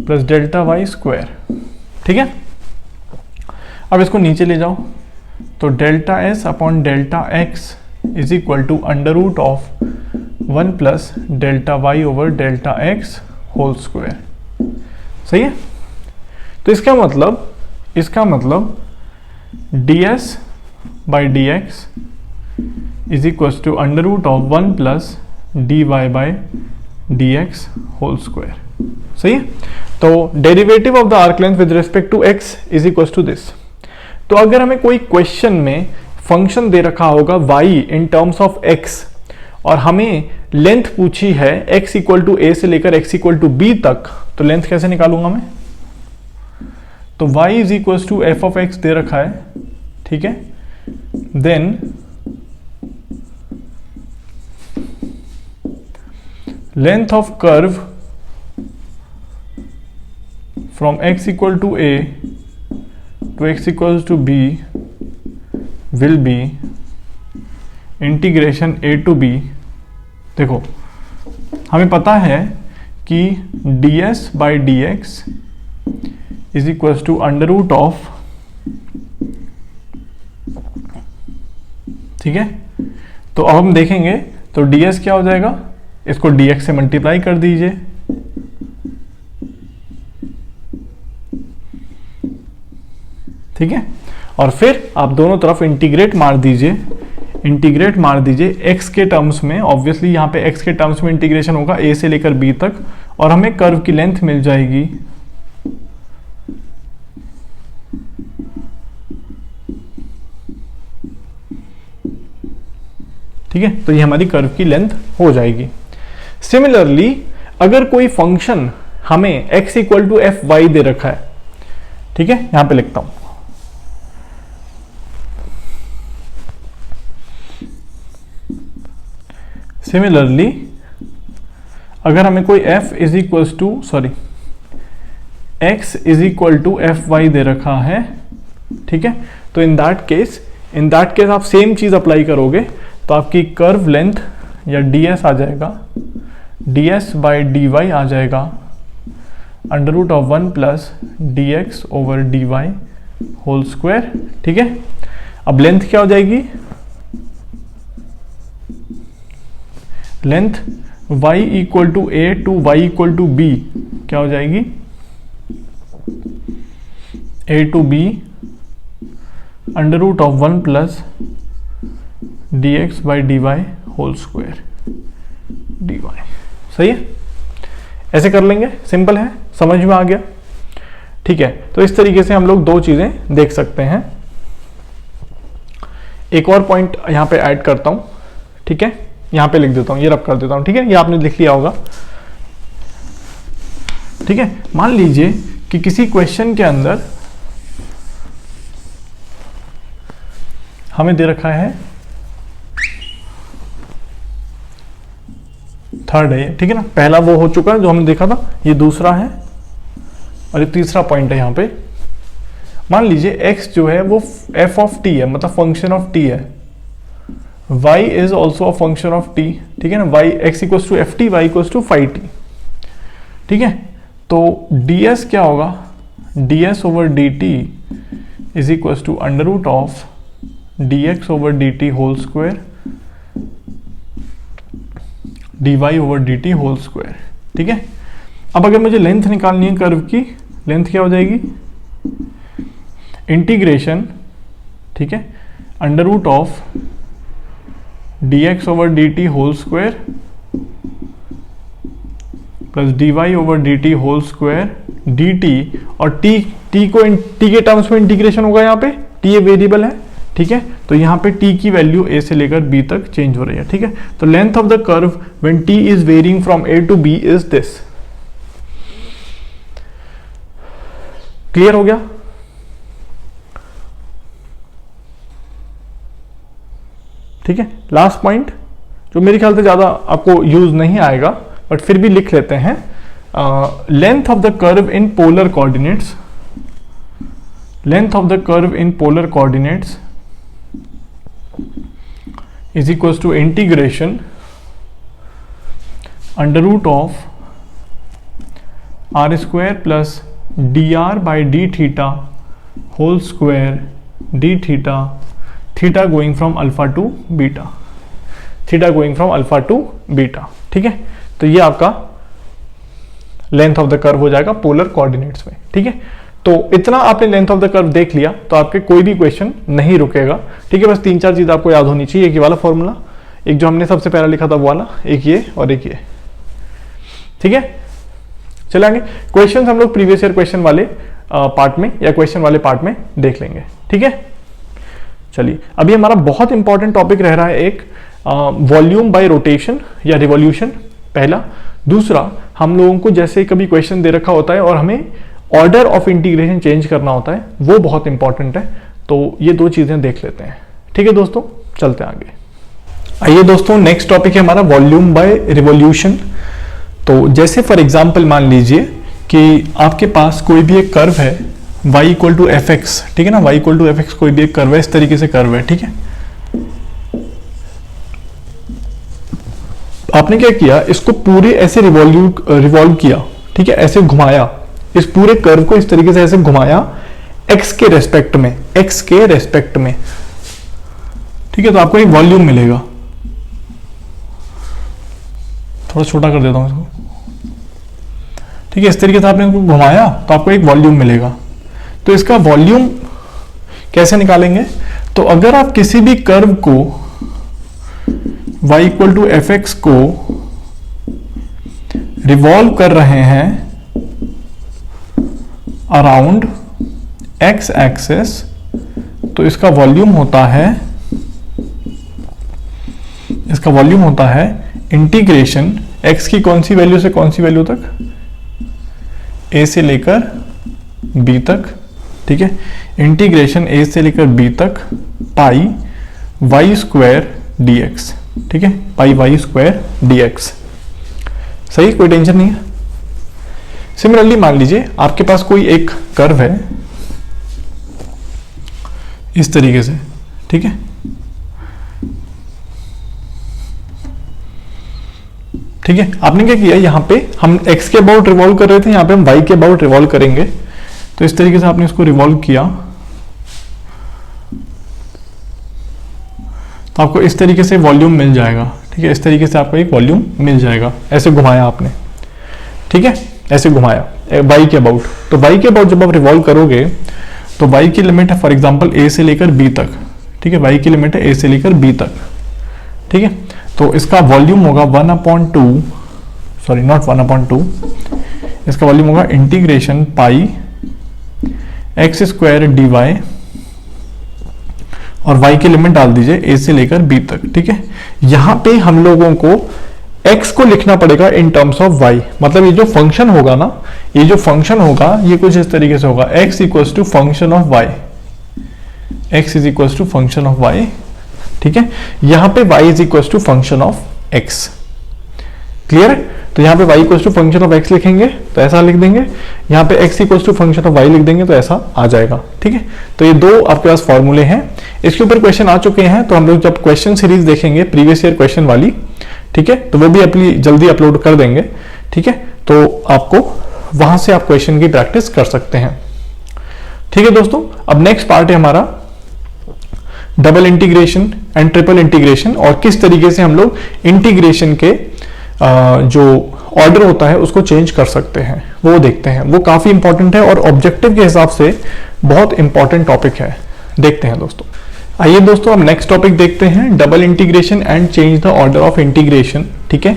[SPEAKER 1] plus delta y square, ठीक है। अब इसको नीचे ले जाओ, तो delta s upon delta x is equal to under root of 1 plus delta y over delta x whole square, सही है। तो इसका मतलब ds by d x is equal to under root of 1 plus dy by d x whole square, सही है। तो derivative of the arc length with respect to x is equal to this. तो अगर हमें कोई क्वेश्चन में function दे रखा होगा y in terms of x और हमें लेंथ पूछी है x इक्वल टू a से लेकर x इक्वल टू b तक, तो लेंथ कैसे निकालूंगा मैं? तो y is equal to f of x दे रखा है, ठीक है, then length of curve from x equal to a to x equals to b will be integration a to b। देखो हमें पता है कि ds by d x is equal to under root of, ठीक है। तो अब हम देखेंगे तो ds क्या हो जाएगा, इसको dx से मल्टीप्लाई कर दीजिए, ठीक है, और फिर आप दोनों तरफ इंटीग्रेट मार दीजिए x के टर्म्स में। ऑब्वियसली यहाँ पे x के टर्म्स में इंटीग्रेशन होगा a से लेकर b तक, और हमें कर्व की लेंथ मिल जाएगी, ठीक है। तो ये हमारी कर्व की लेंथ हो जाएगी। सिमिलरली अगर कोई फंक्शन हमें x equal to f y दे रखा है, ठीक है, यहां पे लिखता हूं, सिमिलरली अगर हमें कोई f is equal to x is equal to f y दे रखा है, ठीक है, तो इन दैट केस आप सेम चीज अप्लाई करोगे, तो आपकी कर्व लेंथ या ds आ जाएगा, ds बाई डी वाई आ जाएगा under root of 1 plus d x over d y whole square, ठीक है। अब लेंथ क्या हो जाएगी, length y equal to a to y equal to b क्या हो जाएगी, a to b under root of 1 plus d x by d y whole square d y, सही है। ऐसे कर लेंगे, सिंपल है, समझ में आ गया, ठीक है। तो इस तरीके से हम लोग दो चीजें देख सकते हैं। एक और पॉइंट यहां पे ऐड करता हूं, ठीक है, यहां पे लिख देता हूं, ये रब कर देता हूं, ठीक है, ये आपने लिख लिया होगा, ठीक है। मान लीजिए कि किसी क्वेश्चन के अंदर हमें दे रखा है थर्ड है, ठीक है ना, पहला वो हो चुका है जो हमने देखा था, ये दूसरा है और ये तीसरा पॉइंट है। यहां पे मान लीजिए x जो है वो f ऑफ t है, मतलब फंक्शन ऑफ t है, y is also a function of t, ठीक है ना, y x equals to f t, y equals to phi t, ठीक है। तो ds क्या होगा, ds over d t is equals to under root of dx over dt whole square dy over dt whole square, ठीक है। अब अगर मुझे लेंथ निकालनी है कर्व की, लेंथ क्या हो जाएगी, इंटीग्रेशन, ठीक है, under root of dx over dt whole square plus dy over dt whole square dt, और t को t के टर्म्स में इंटीग्रेशन होगा यहाँ पे, टी ए वेरिएबल है, ठीक है, तो यहाँ पे टी की वैल्यू ए से लेकर बी तक चेंज हो रही है, ठीक है। तो length of the curve when t is varying from A to B is this. Clear हो गया? ठीक है। लास्ट पॉइंट जो मेरे ख्याल से ज्यादा आपको यूज नहीं आएगा बट फिर भी लिख लेते हैं, length of the curve in polar coordinates, length of the curve in polar coordinates is equals to integration under root of r square plus dr by d theta whole square d theta, theta going from alpha to beta, theta going from alpha to beta, ठीक है। तो ये आपका length of the curve हो जाएगा polar coordinates में, ठीक है। तो इतना आपने लेंथ ऑफ द कर्व देख लिया तो आपके कोई भी क्वेश्चन नहीं रुकेगा, ठीक है। बस 3-4 चीज आपको याद होनी चाहिए। एक ये वाला फॉर्मूला, एक जो हमने सबसे पहला लिखा था वो वाला, एक ये और एक ये, ठीक है। चलेंगे क्वेश्चन हम लोग प्रीवियस ईयर क्वेश्चन वाले पार्ट में या क्वेश्चन वाले पार्ट में देख लेंगे, ठीक है। चलिए अभी हमारा बहुत इंपॉर्टेंट टॉपिक रह रहा है एक वॉल्यूम बाय रोटेशन या रिवॉल्यूशन, पहला। दूसरा, हम लोगों को जैसे कभी क्वेश्चन दे रखा होता है और हमें ऑर्डर ऑफ इंटीग्रेशन चेंज करना होता है, वो बहुत इंपॉर्टेंट है। तो ये दो चीजें देख लेते हैं, ठीक है दोस्तों। चलते हैं आगे। आइए दोस्तों, नेक्स्ट टॉपिक है हमारा वॉल्यूम बाय रिवॉल्यूशन। तो जैसे फॉर एग्जांपल मान लीजिए कि आपके पास कोई भी एक कर्व है y equal to f x, ठीक है ना, y equal to f x कोई भी एक कर्व है, इस तरीके से कर्व है, ठीक है। आपने क्या किया, इसको पूरे ऐसे रिवॉल्व किया, ठीक है, ऐसे घुमाया, इस पूरे कर्व को इस तरीके से ऐसे घुमाया x के रेस्पेक्ट में, x के रेस्पेक्ट में, ठीक है। तो आपको एक वॉल्यूम मिलेगा। थोड़ा छोटा कर देता हूं इसको, ठीक है। इस तरीके से आपने इसको घुमाया तो आपको एक वॉल्यूम मिलेगा। तो इसका वॉल्यूम कैसे निकालेंगे? तो अगर आप किसी भी कर्व को y equal to f x को रिवॉल्व कर रहे हैं अराउंड x एक्सेस, तो इसका वॉल्यूम होता है, इसका वॉल्यूम होता है इंटीग्रेशन x की कौन सी वैल्यू से कौन सी वैल्यू तक, a से लेकर b तक, ठीक है। इंटीग्रेशन a से लेकर b तक पाई y स्क्वायर dx, ठीक है, पाई y स्क्वायर dx। सही, कोई टेंशन नहीं है। सिमिलरली मान लीजिए आपके पास कोई एक कर्व है इस तरीके से, ठीक है, ठीक है। आपने क्या किया, यहां पे हम x के अबाउट रिवॉल्व कर रहे थे, यहां पे हम y के अबाउट रिवॉल्व करेंगे। तो इस तरीके से आपने इसको रिवॉल्व किया तो आपको इस तरीके से वॉल्यूम मिल जाएगा, ठीक है। इस तरीके से आपको एक वॉल्यूम मिल जाएगा, ऐसे घुमाया आपने, ठीक है, ऐसे घुमाया y के अबाउट। तो y के अबाउट जब आप रिवॉल्व करोगे तो y की लिमिट है फॉर एग्जांपल a से लेकर b तक, ठीक है, y की लिमिट है a से लेकर b तक, ठीक है। तो इसका वॉल्यूम होगा 1/2, सॉरी नॉट 1/2, इसका वॉल्यूम होगा इंटीग्रेशन पाई x स्क्वायर dy और y की लिमिट डाल दीजिए a से लेकर b तक, ठीक है। यहां पे हम लोगों को x को लिखना पड़ेगा इन टर्म्स ऑफ y, मतलब ये जो फंक्शन होगा ना, ये जो फंक्शन होगा ये कुछ इस तरीके से होगा, x equals to function of y, x is equals to function of y, ठीक है। यहां पे y is equals to function of x, clear है। तो यहाँ पे y equals to function of x लिखेंगे तो ऐसा लिख देंगे, यहाँ पे x equals to function of y लिख देंगे तो ऐसा आ जाएगा, ठीक है। तो ये दो आपके पास फॉर्मूले हैं, इसके ऊपर क्वेश्चन आ चुके हैं। तो हम लोग जब क्वेश्चन सीरीज देखेंगे प्रीवियस ईयर क्वेश्चन वाली, ठीक है, तो वो भी अपनी जल्दी अपलोड कर देंगे, ठीक है। तो आपको वहां से आप क्वेश्चन की प्रैक्टिस कर सकते हैं, ठीक है दोस्तों। अब नेक्स्ट पार्ट है हमारा double integration and triple integration, और किस तरीके से हम लोग इंटीग्रेशन के जो ऑर्डर होता है उसको चेंज कर सकते हैं, वो देखते हैं। वो काफी इंपॉर्टेंट है और ऑब्जेक्टिव के हिसाब से बहुत इंपॉर्टेंट टॉपिक है, देखते हैं दोस्तों। आइए दोस्तों अब नेक्स्ट टॉपिक देखते हैं, double integration and change the order of integration, ठीक है।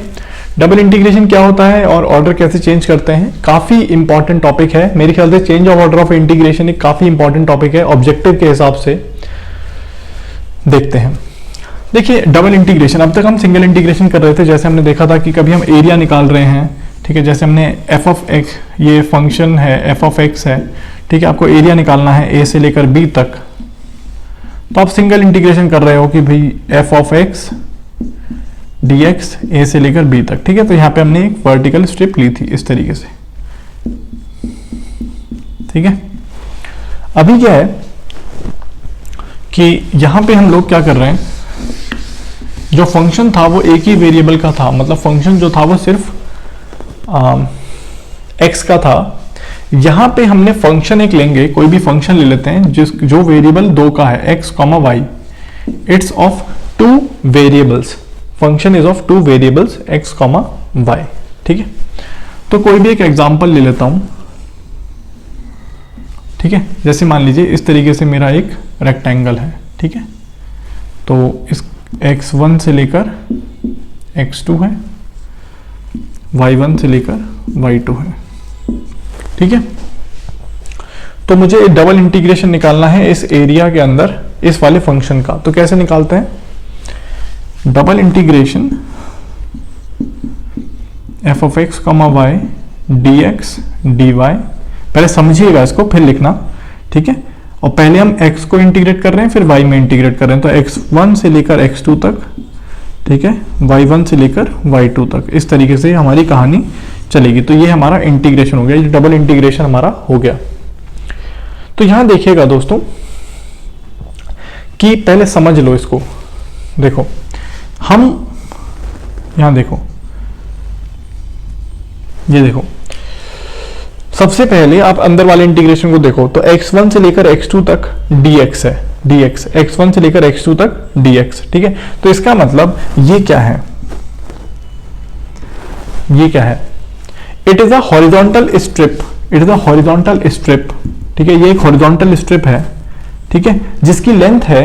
[SPEAKER 1] डबल इंटीग्रेशन क्या होता है और ऑर्डर कैसे चेंज करते हैं, काफी इंपॉर्टेंट टॉपिक है मेरे ख्याल से। Change of order of integration एक काफी इंपॉर्टेंट टॉपिक है ऑब्जेक्टिव के हिसाब से। देखते हैं, देखिए डबल इंटीग्रेशन, अब तक हम सिंगल इंटीग्रेशन कर रहे थे। जैसे हमने देखा था कि कभी हम एरिया निकाल रहे हैं, ठीक है, जैसे हमने एफ ऑफ एक्स, ये फंक्शन है एफ ऑफ एक्स है, ठीक है, आपको एरिया निकालना है ए से लेकर बी तक, तो आप सिंगल इंटीग्रेशन कर रहे हो कि भाई f of x d x a से लेकर बी तक, ठीक है। तो यहाँ पे हमने एक वर्टिकल स्ट्रिप ली थी इस तरीके से, ठीक है। अभी क्या है कि यहां पे हम लोग क्या कर रहे हैं, जो फंक्शन था वो एक ही वेरिएबल का था, मतलब फंक्शन जो था वो सिर्फ एक्स का था। यहां पे हमने फंक्शन एक लेंगे, कोई भी फंक्शन ले लेते हैं जो वेरिएबल दो का है, x comma y, it's of two variables, function is of two variables x comma y, ठीक है। तो कोई भी एक एग्जांपल ले लेता हूं, ठीक है। जैसे मान लीजिए इस तरीके से मेरा एक रेक्टेंगल है, ठीक है, तो इस x1 से लेकर x2 है, y1 से लेकर y2 है, ठीक है। तो मुझे डबल इंटीग्रेशन निकालना है इस एरिया के अंदर इस वाले फंक्शन का। तो कैसे निकालते हैं, double integration f of x comma y d x d y, पहले समझिएगा इसको फिर लिखना, ठीक है। और पहले हम x को इंटीग्रेट कर रहे हैं, फिर y में इंटीग्रेट कर रहे हैं, तो x1 से लेकर x2 तक, ठीक है, y1 से लेकर y2 तक, इस तरीके से हमारी कहानी चलेगी। तो ये हमारा इंटीग्रेशन हो गया, ये डबल इंटीग्रेशन हमारा हो गया। तो यहां देखिएगा दोस्तों कि पहले समझ लो इसको, देखो हम यहां देखो, ये देखो, सबसे पहले आप अंदर वाले इंटीग्रेशन को देखो, तो x1 से लेकर x2 तक dx है, dx, x1 से लेकर x2 तक dx, ठीक है। तो इसका मतलब ये क्या है, ये क्या है, it is a horizontal strip, it is a horizontal strip, ठीक है, ये एक हॉरिजॉन्टल स्ट्रिप है, ठीक है, जिसकी लेंथ है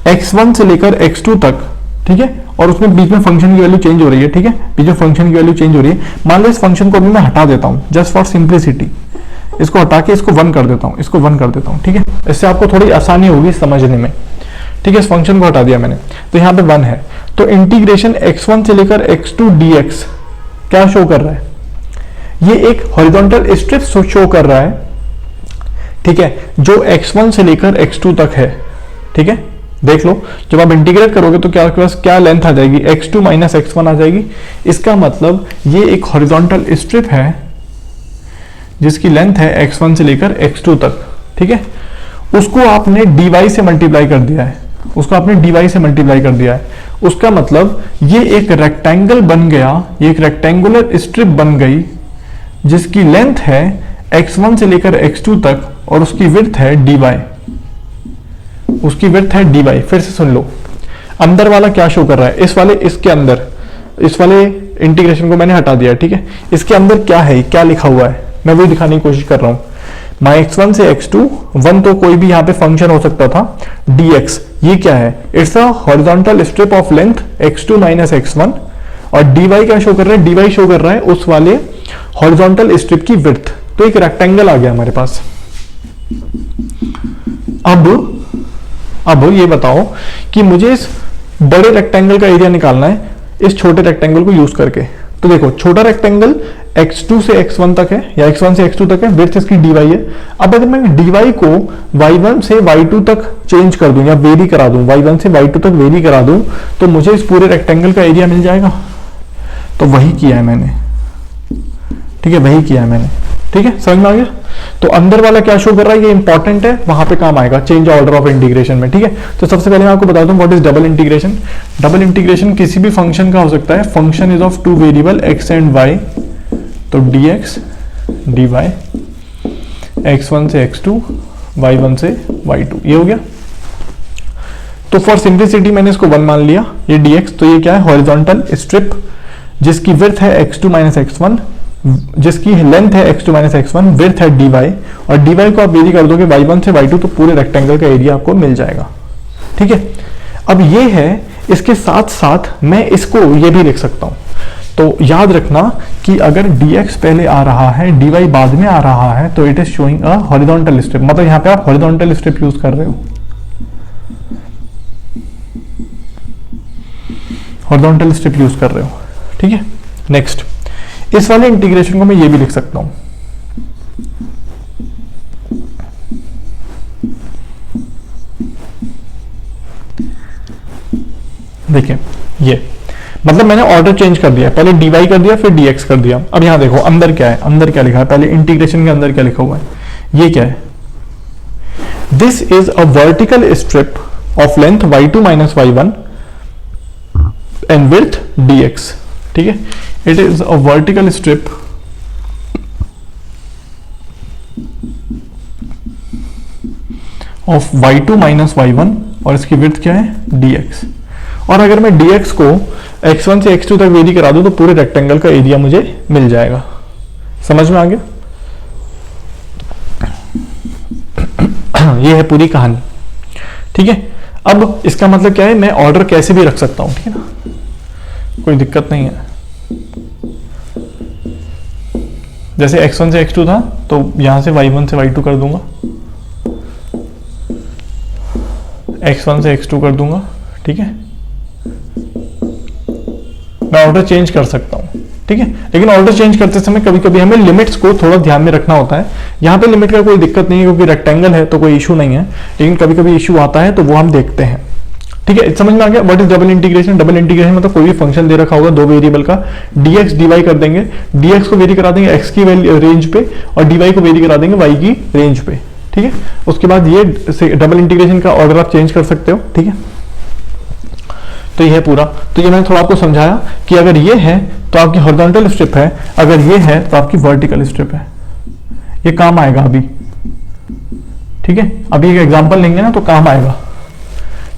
[SPEAKER 1] x1 से लेकर x2 तक, ठीक है, और उसमें बीच में फंक्शन की वैल्यू चेंज हो रही है, ठीक है, बीच में फंक्शन की वैल्यू चेंज हो रही है। मान लो इस फंक्शन को अभी मैं हटा देता हूं जस्ट फॉर सिंप्लिसिटी, इसको हटा के इसको 1 कर देता हूं, इसको 1 कर देता हूं, ठीक है, इससे आपको थोड़ी आसानी होगी समझने में, ठीक है। इस फंक्शन को हटा दिया मैंने, तो यहाँ पे 1 है, तो इंटीग्रेशन x1 से लेकर x2 dx क्या शो कर रहा है, ये एक हॉरिजॉन्टल स्ट्रिप शो कर रहा है, ठीक है, जो x1 से लेकर x2 तक है, ठीक है। देख लो जब आप इंटीग्रेट करोगे तो क्या आपके पास क्या लेंथ आ जाएगी, x2 माइनस x1 आ जाएगी। इसका मतलब ये एक हॉरिजॉन्टल स्ट्रिप है जिसकी लेंथ है x1 से लेकर x2 तक, ठीक है। उसको आपने dy से मल्टीप्लाई कर दिया है, उसको आपने dy से मल्टीप्लाई कर दिया है। उसका मतलब ये एक रेक्टेंगल बन गया, ये एक रेक्टेंगुलर स्ट्रिप बन गई जिसकी लेंथ है x1 से लेकर x2 तक और उसकी विड्थ है dy, उसकी विड्थ है dy। फिर से सुन लो, अंदर वाला क्या शो कर रहा है, इस वाले, इसके अंदर, इस वाले इंटीग्रेशन को मैंने हटा दिया, ठीक है। इसके अंदर क्या है, क्या लिखा हुआ है, मैं वही दिखाने की कोशिश कर रहा हूं। माई x1 से x2, 1 तो कोई भी यहाँ पे फंक्शन हो सकता था, dx, ये क्या है, it's a horizontal strip of length x2 minus x1, और dy क्या शो कर रहा है, dy शो कर रहा है उस वाले हॉरिजॉन्टल स्ट्रिप की विड्थ। तो एक रेक्टेंगल आ गया हमारे पास। अब ये बताओ कि मुझे इस बड़े रेक्टेंगल का एरिया निकालना है इस छोटे रेक्टेंगल को यूज करके। तो देखो छोटा रेक्टेंगल x2 से x1 तक है या x1 से x2 तक है, विड्थ इसकी dy है। अब अगर मैं dy को y1 से y2 तक चेंज कर दूं या वेरी करा दूं, y1 से y2 तक वेरी करा दूं, तो मुझे इस पूरे रेक्टेंगल का एरिया मिल जाएगा। तो वही किया है मैंने, ठीक है, वही किया है मैंने, ठीक है, समझ में आ गया। तो अंदर वाला क्या शो कर रहा है, ये इंपॉर्टेंट है, वहां पे काम आएगा चेंज ऑर्डर ऑफ इंटीग्रेशन में, ठीक है। तो सबसे पहले मैं आपको बता दूं what is double integration. Double integration किसी भी फंक्शन का हो सकता है, function is of two variable x and y, तो dx dy, x1 से x2, y1 से y2, ये हो गया। तो फॉर सिंप्लिसिटी मैंने इसको 1 मान लिया, ये dx, तो ये क्या है, हॉरिजॉन्टल स्ट्रिप जिसकी विड्थ है x2 माइनस x1, जिसकी लेंथ है x2 माइनस x1, विड्थ है dy, और dy को आप वेरी कर दोगे y1 से y2, तो पूरे रेक्टेंगल का एरिया आपको मिल जाएगा, ठीक है। अब ये है, इसके साथ साथ मैं इसको ये भी लिख सकता हूं। तो याद रखना कि अगर dx पहले आ रहा है, dy बाद में आ रहा है, तो it is showing a horizontal strip, मतलब यहां पे आप हॉरिजॉन्टल स्ट्रिप यूज कर रहे हो, हॉरिजॉन्टल स्ट्रिप यूज कर रहे हो, ठीक है। नेक्स्ट, इस वाले इंटीग्रेशन को मैं ये भी लिख सकता हूं, देखिए ये मतलब मैंने ऑर्डर चेंज कर दिया, पहले dy कर दिया फिर dx कर दिया। अब यहां देखो अंदर क्या है, अंदर क्या लिखा है, पहले इंटीग्रेशन के अंदर क्या लिखा हुआ है, ये क्या है, this is a vertical strip of length y2 minus y1 and width dx, ठीक है। It is a vertical strip of y2 minus y1 और इसकी विड्थ क्या है, dx। और अगर मैं dx को x1 से x2 तक वेरी करा दूं तो पूरे रेक्टेंगल का एरिया मुझे मिल जाएगा। समझ में आ गया? ये है पूरी कहानी, ठीक है। अब इसका मतलब क्या है, मैं ऑर्डर कैसे भी रख सकता हूं, ठीक है ना, कोई दिक्कत नहीं है। जैसे x1 से x2 था तो यहां से y1 से y2 कर दूंगा, x1 से x2 कर दूंगा, ठीक है। मैं ऑर्डर चेंज कर सकता हूं, ठीक है। लेकिन ऑर्डर चेंज करते समय कभी कभी हमें लिमिट्स को थोड़ा ध्यान में रखना होता है। यहां पे लिमिट का कोई दिक्कत नहीं है क्योंकि रेक्टेंगल है तो कोई इशू नहीं है, लेकिन कभी कभी इशू आता है तो वो हम देखते हैं, ठीक है। समझ में आ गया what is double integration? Double integration मतलब कोई भी फंक्शन दे रखा होगा दो वेरिएबल का, dx dy कर देंगे, dx को वेरी करा देंगे x की रेंज पे और dy को वेरी करा देंगे y की रेंज पे, ठीक है। उसके बाद ये डबल इंटीग्रेशन का ऑर्डर आप चेंज कर सकते हो, ठीक है। तो ये है पूरा, तो ये मैंने थोड़ा आपको समझाया कि अगर ये है तो आपकी हॉरिजॉन्टल स्ट्रिप है, अगर ये है तो आपकी वर्टिकल स्ट्रिप है। ये काम आएगा अभी, ठीक है। अभी एक एग्जांपल लेंगे ना तो काम आएगा,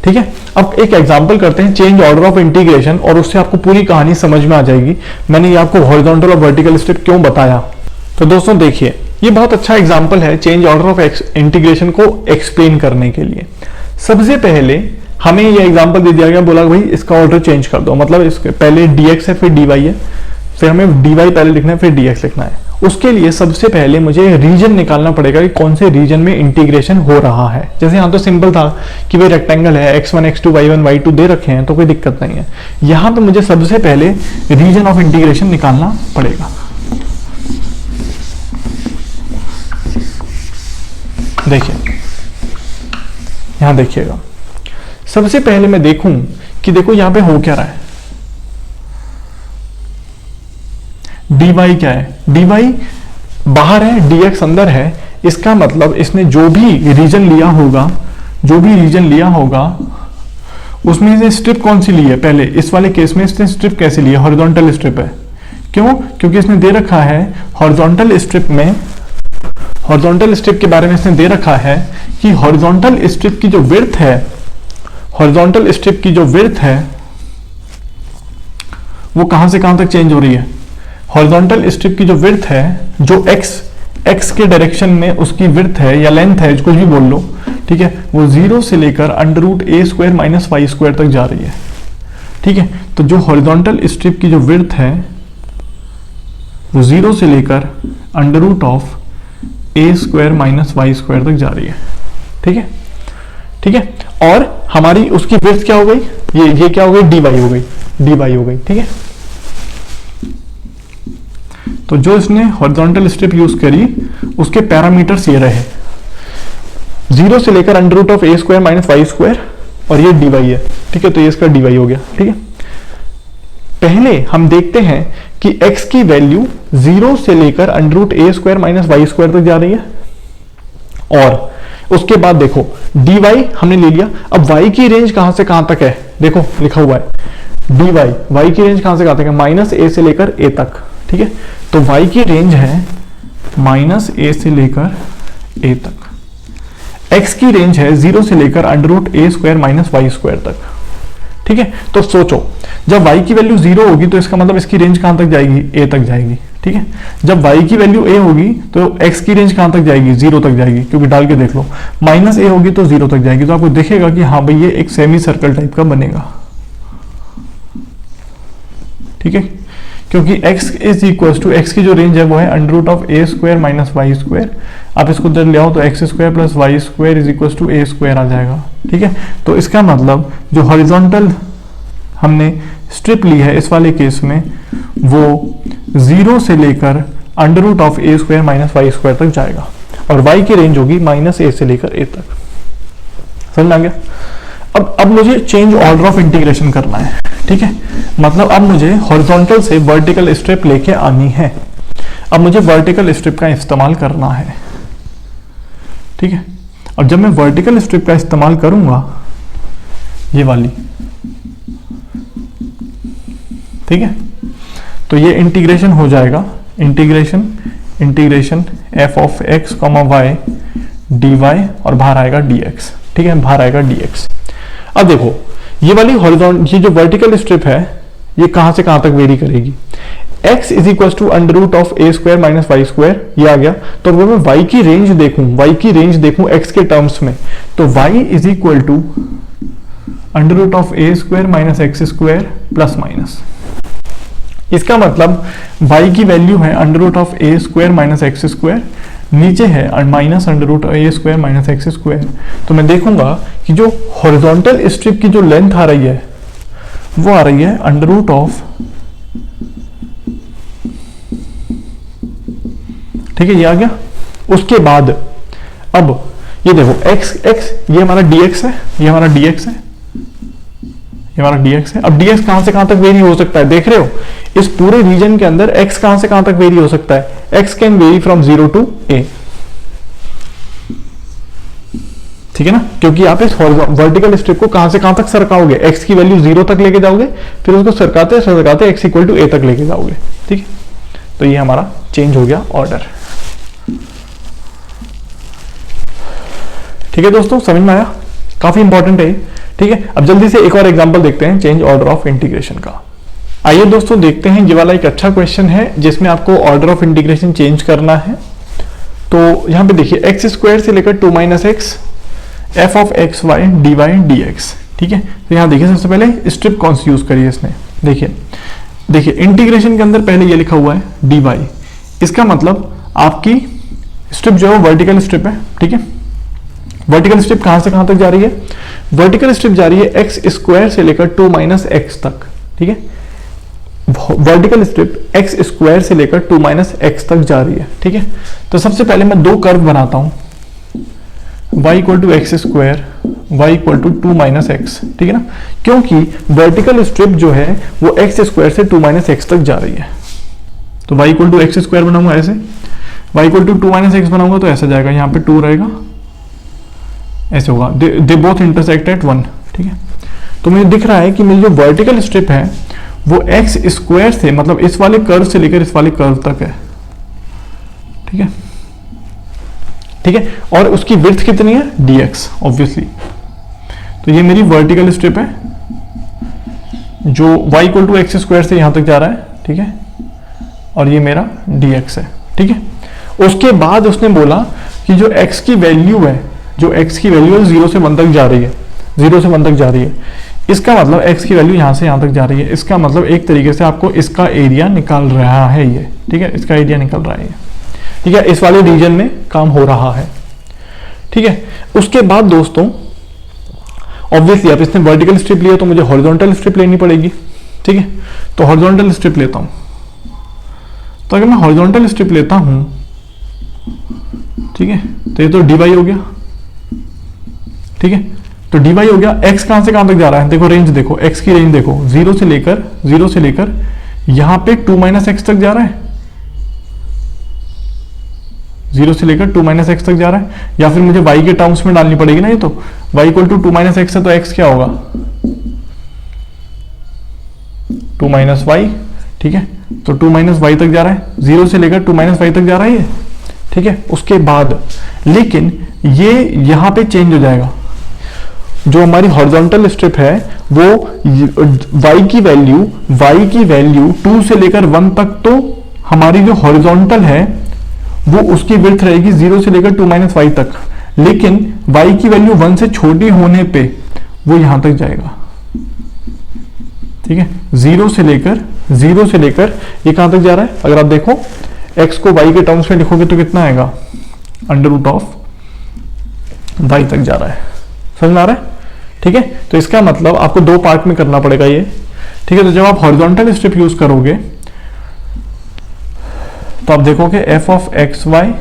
[SPEAKER 1] ठीक है। अब एक एग्जांपल करते हैं, चेंज ऑर्डर ऑफ इंटीग्रेशन, और उससे आपको पूरी कहानी समझ में आ जाएगी। मैंने ये आपको हॉरिजॉन्टल और वर्टिकल स्ट्रिप क्यों बताया। तो दोस्तों देखिए, ये बहुत अच्छा एग्जांपल है चेंज ऑर्डर ऑफ इंटीग्रेशन को एक्सप्लेन करने के लिए। सबसे पहले हमें ये एग्जांपल दे दिया गया, बोला भाई इसका ऑर्डर चेंज कर दो, मतलब इसके पहले dx है फिर dy है, फिर हमें dy पहले लिखना है फिर dx लिखना है। उसके लिए सबसे पहले मुझे रीजन निकालना पड़ेगा कि कौन से रीजन में इंटीग्रेशन हो रहा है। जैसे यहाँ तो सिंपल था कि भाई रेक्टेंगल है, x1 x2 y1 y2 दे रखे हैं तो कोई दिक्कत नहीं है। यहाँ तो मुझे सबसे पहले रीजन ऑफ इंटीग्रेशन निकालना पड़ेगा। देखिए यहां देखिएगा, सबसे पहले मैं देखूं कि देखो यहां पे हो क्या रहा है, dy क्या है, dy बाहर है, dx अंदर है। इसका मतलब इसने जो भी रीजन लिया होगा, उसमें से स्ट्रिप कौन सी ली है, पहले इस वाले केस में इसने स्ट्रिप कैसे ली है, हॉरिजॉन्टल स्ट्रिप है। क्यों? क्योंकि इसने दे रखा है हॉरिजॉन्टल स्ट्रिप में, हॉरिजॉन्टल स्ट्रिप के बारे में इसने दे रखा है कि हॉरिजॉन्टल स्ट्रिप की जो विड्थ है, हॉरिजॉन्टल स्ट्रिप की जो विड्थ है वो कहां से कहां तक चेंज हो रही है। हॉरिजॉन्टल स्ट्रिप की जो विड्थ है, जो x के डायरेक्शन में उसकी विड्थ है या लेंथ है, कुछ भी बोल लो, ठीक है, वो 0 से लेकर √a² माइनस y² तक जा रही है, ठीक है। तो जो हॉरिजॉन्टल स्ट्रिप की जो विड्थ है वो 0 से लेकर √a² माइनस y² तक जा रही है, ठीक है, ठीक है। और हमारी उसकी विड्थ क्या हो गई, ये क्या हो गई, dy हो गई, ठीक है। तो जो इसने हॉरिजॉन्टल स्ट्रिप यूज करी उसके पैरामीटर्स ये रहे, 0 से लेकर √a² माइनस y² और ये dy है, ठीक है। तो ये इसका dy हो गया, ठीक है। पहले हम देखते हैं कि x की वैल्यू 0 से लेकर √a² माइनस y² तक जा रही है, और उसके बाद देखो dy हमने ले लिया। अब y की रेंज कहां से कहां तक है, देखो लिखा हुआ है dy, y की रेंज कहां से कहां तक है, -a से लेकर a तक, ठीक है। तो y की रेंज है -a से लेकर a तक, x की रेंज है 0 से लेकर √a² माइनस y² तक, ठीक है। तो सोचो जब y की वैल्यू 0 होगी तो इसका मतलब इसकी रेंज कहां तक जाएगी, a तक जाएगी, ठीक है। जब y की वैल्यू a होगी तो x की रेंज कहां तक जाएगी, 0 तक जाएगी, क्योंकि डाल के देख लो, -a होगी तो 0 तक जाएगी। तो आपको दिखेगा कि हाँ भाई ये एक सेमी सर्कल टाइप का बनेगा, ठीक है। क्योंकि x is equal to, x की जो रेंज है वो है under root of a square minus y square. आप इसको जब ले आओ तो x square plus y square is equal to a square आ जाएगा। ठीक है, तो इसका मतलब जो हॉरिजॉन्टल हमने स्ट्रिप ली है इस वाले केस में वो 0 से लेकर under root of a square minus y square तक जाएगा, और y की रेंज होगी माइनस ए से लेकर a तक। समझ में आ गया? अब मुझे चेंज ऑर्डर ऑफ इंटीग्रेशन करना है। ठीक है, मतलब अब मुझे हॉरिजॉन्टल से वर्टिकल स्ट्रिप लेके आनी है। अब मुझे वर्टिकल स्ट्रिप का इस्तेमाल करना है। ठीक है, और जब मैं वर्टिकल स्ट्रिप का इस्तेमाल करूंगा ये वाली, ठीक है, तो ये इंटीग्रेशन हो जाएगा, integration f of x comma y dy और बाहर आएगा dx। ठीक है, बाहर आएगा dx। अब देखो ये वाली हॉरिजॉन्टल, ये जो वर्टिकल स्ट्रिप है ये कहां से कहां तक वेरी करेगी। x is equal to under root of a square minus y square, ये आ गया। तो अगर मैं y की रेंज देखूं x के टर्म्स में, तो y is equal to under root of a square minus x square plus minus. इसका मतलब y की वैल्यू है under root of a square minus x square, नीचे है minus under root a square minus x square. तो मैं देखूंगा कि जो हॉरिजॉन्टल स्ट्रिप की जो लेंथ आ रही है वो आ रही है अंडर रूट ऑफ, ठीक है, ये आ गया। उसके बाद अब ये देखो x ये हमारा dx है, ये हमारा dx है, ये हमारा dx है। अब dx कहां से कहां तक वेरी हो सकता है, देख रहे हो इस पूरे रीजन के अंदर x कहां से कहां तक वेरी हो सकता है, x can vary from 0 to a। ठीक है ना, क्योंकि आप इस वर्टिकल स्ट्रिप को कहां से कहां तक सरकाओगे, x की वैल्यू 0 तक लेके जाओगे, फिर उसको सरकाते सरकाते x इक्वल टू a तक लेके जाओगे। ठीक है, तो ये हमारा चेंज हो गया ऑर्डर। ठीक है दोस्तों, समझ में आया? काफी इंपॉर्टेंट है। ठीक है, अब जल्दी से एक और एग्जांपल देखते हैं चेंज ऑर्डर ऑफ इंटीग्रेशन का। आइए दोस्तों देखते हैं, ये वाला एक अच्छा क्वेश्चन है जिसमें आपको ऑर्डर ऑफ इंटीग्रेशन चेंज करना है। तो यहां पे देखिए एक्स स्क्वायर से लेकर 2 minus x f of x y d y d x. ठीक है, तो यहां देखिए सबसे पहले स्ट्रिप कौन सी यूज करी है इसने। देखिए इंटीग्रेशन के अंदर पहले ये लिखा हुआ है डी वाई, इसका मतलब आपकी स्ट्रिप जो है वो वर्टिकल स्ट्रिप है। ठीक है, वर्टिकल स्ट्रिप कहां से कहां तक जा रही है, वर्टिकल स्ट्रिप जा रही है एक्स स्क्वायर से लेकर 2 माइनस एक्स तक। ठीक है, वर्टिकल स्ट्रिप एक्स स्क्वायर से लेकर 2 माइनस एक्स तक जा रही है। ठीक है, तो सबसे पहले मैं दो कर्व बनाता हूं, y equal to x square, y equal to 2 minus x. ठीक है ना, क्योंकि वर्टिकल स्ट्रिप जो है वो एक्स स्क्वायर से 2 माइनस एक्स तक जा रही है। तो y equal to x square बनाऊंगा ऐसे, y equal to 2 minus x बनाऊंगा तो ऐसा जाएगा, यहाँ पे 2 रहेगा, ऐसे होगा, दे बोथ इंटरसेक्ट एट 1। ठीक है, तो मुझे दिख रहा है कि मेरी जो वर्टिकल स्ट्रिप है वो एक्स स्क्वायर से, मतलब इस वाले कर्व से लेकर इस वाले कर्व तक है। ठीक है, ठीक है, और उसकी विड्थ कितनी है dx ऑब्वियसली। तो ये मेरी वर्टिकल स्ट्रिप है जो y equal to x square से यहां तक जा रहा है। ठीक है, और ये मेरा dx है। ठीक है, उसके बाद उसने बोला कि जो x की वैल्यू है, जो x की वैल्यू है 0 से 1 तक जा रही है, 0 से 1 तक जा रही है। इसका मतलब x की वैल्यू यहां से यहां तक जा रही है, इसका मतलब एक तरीके से आपको इसका एरिया निकाल रहा है ये। ठीक है, इसका एरिया निकल रहा है ये। ठीक है, इस वाले रीजन में काम हो रहा है। ठीक है, उसके बाद दोस्तों ऑब्वियसली अब इसने वर्टिकल स्ट्रिप लिया तो मुझे हॉरिजॉन्टल स्ट्रिप लेनी पड़ेगी। ठीक है, तो हॉरिजॉन्टल स्ट्रिप लेता हूं। तो अगर मैं हॉरिजॉन्टल स्ट्रिप लेता हूं, ठीक है, तो ये तो dy हो गया। ठीक है, तो dy हो गया। x कहां से कहां तक जा रहा है, देखो रेंज देखो, x की रेंज देखो, 0 से लेकर यहां पे 2 माइनस एक्स तक जा रहा है, 0 से लेकर 2 माइनस एक्स तक जा रहा है। या फिर मुझे y के टर्म्स में डालनी पड़ेगी ना, ये तो y equal to 2 minus x है, तो x क्या होगा 2 माइनस वाई। ठीक है, तो 2 माइनस वाई तक जा रहा है, 0 से लेकर 2 माइनस वाई तक जा रहा है ये। ठीक है, उसके बाद लेकिन ये यहां पे चेंज हो जाएगा, जो हमारी हॉरिजॉन्टल स्ट्रिप है वो y की वैल्यू 2 से लेकर 1 तक, तो हमारी जो हॉरिजॉन्टल है वो उसकी विड्थ रहेगी 0 से लेकर 2 माइनस वाई तक, लेकिन y की वैल्यू 1 से छोटी होने पे वो यहां तक जाएगा। ठीक है, 0 से लेकर 0 से लेकर ये कहां तक जा रहा है, अगर आप देखो x को y के टर्म्स में लिखोगे तो कितना आएगा, अंडर रूट ऑफ y तक जा रहा है। समझ में आ रहा है? ठीक है, तो इसका मतलब आपको दो पार्ट में करना पड़ेगा ये। ठीक है, तो जब आप हॉरिजॉन्टल स्टेप यूज करोगे तो आप देखोगे f ऑफ एक्स वाई,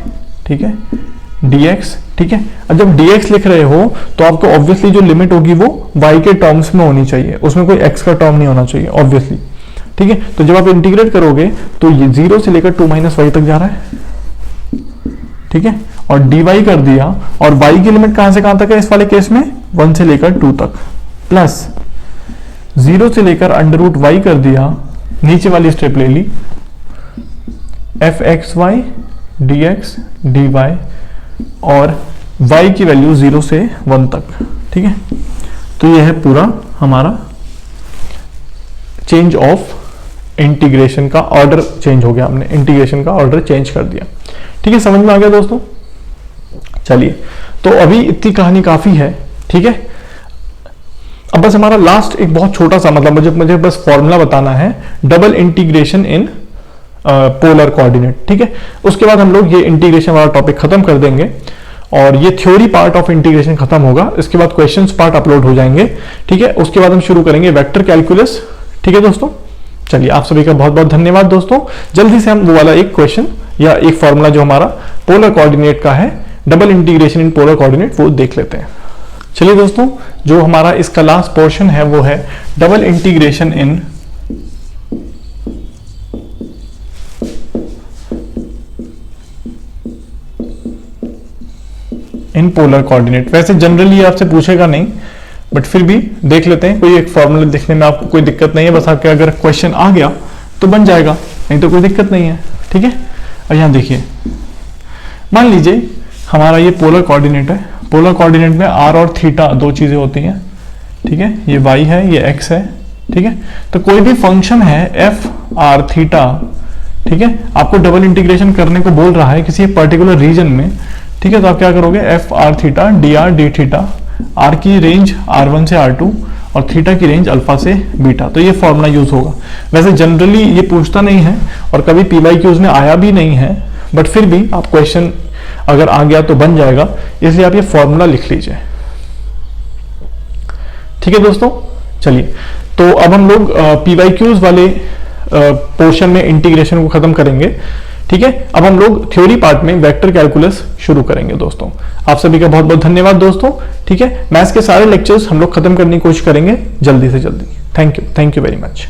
[SPEAKER 1] ठीक है, dx, ठीक है। अब जब dx लिख रहे हो तो आपको ऑब्वियसली जो लिमिट होगी वो y के टर्म्स में होनी चाहिए, उसमें कोई x का टर्म नहीं होना चाहिए ऑब्वियसली। ठीक है, तो जब आप इंटीग्रेट करोगे तो ये 0 से लेकर 2 - y तक जा रहा है, ठीक है, और dy कर दिया, और y की लिमिट कहां से कहां तक है इस वाले केस में, 1 से लेकर 2 तक, प्लस 0 से लेकर अंडर रूट y कर दिया, नीचे वाली स्टेप ले ली, f x y dx dy, और y की वैल्यू 0 से 1 तक। ठीक है, तो यह है पूरा हमारा चेंज ऑफ इंटीग्रेशन का ऑर्डर चेंज हो गया, हमने इंटीग्रेशन का ऑर्डर चेंज कर दिया। ठीक है, समझ में आ गया दोस्तों? चलिए, तो अभी इतनी कहानी काफी है। ठीक है, अब बस हमारा लास्ट एक बहुत छोटा सा, मतलब मुझे बस फॉर्मूला बताना है, double integration in polar coordinate. ठीक है, उसके बाद हम लोग ये इंटीग्रेशन वाला टॉपिक खत्म कर देंगे और ये थ्योरी पार्ट ऑफ इंटीग्रेशन खत्म होगा। इसके बाद क्वेश्चंस पार्ट अपलोड हो जाएंगे। ठीक है, उसके बाद हम शुरू करेंगे वेक्टर कैलकुलस। ठीक है दोस्तों, चलिए आप सभी का बहुत बहुत धन्यवाद दोस्तों। जल्दी से हम वो वाला एक क्वेश्चन या एक फॉर्मूला जो हमारा पोलर कोऑर्डिनेट का है, double integration in polar coordinate, वो देख लेते हैं। चलिए दोस्तों, जो हमारा इसका लास्ट पोर्शन है वो है double integration in polar coordinate. वैसे जनरली आपसे पूछेगा नहीं, बट फिर भी देख लेते हैं। कोई एक फॉर्मूला देखने में आपको कोई दिक्कत नहीं है, बस आपके अगर क्वेश्चन आ गया तो बन जाएगा, नहीं तो कोई दिक्कत नहीं है। ठीक है, और यहाँ देखिए, मान लीजिए हमारा ये पोलर कोऑर्डिनेट है। पोलर कोऑर्डिनेट में r और थीटा दो चीजें होती हैं। ठीक है, ये y है, ये x है। ठीक है, तो कोई भी फंक्शन है f r थीटा, ठीक है, आपको डबल इंटीग्रेशन करने को बोल रहा है किसी पर्टिकुलर रीजन में। ठीक है, तो आप क्या करोगे, f r theta dr d theta, r की रेंज r1 से r2 और थीटा की रेंज अल्फा से बीटा, तो ये फॉर्मूला यूज होगा। वैसे जनरली ये पूछता नहीं है और कभी PYQs में आया भी नहीं है, बट फिर भी आप क्वेश्चन अगर आ गया तो बन जाएगा, इसलिए आप ये फॉर्मूला लिख लीजिए। ठीक है दोस्तों, चलिए, तो अब हम लोग PYQs वाले पोर्शन में इंटीग्रेशन को खत्म करेंगे। ठीक है, अब हम लोग थ्योरी पार्ट में वेक्टर कैलकुलस शुरू करेंगे दोस्तों। आप सभी का बहुत बहुत धन्यवाद दोस्तों। ठीक है, मैथ्स के सारे लेक्चर्स हम लोग खत्म करने की कोशिश करेंगे जल्दी से जल्दी। Thank you very much.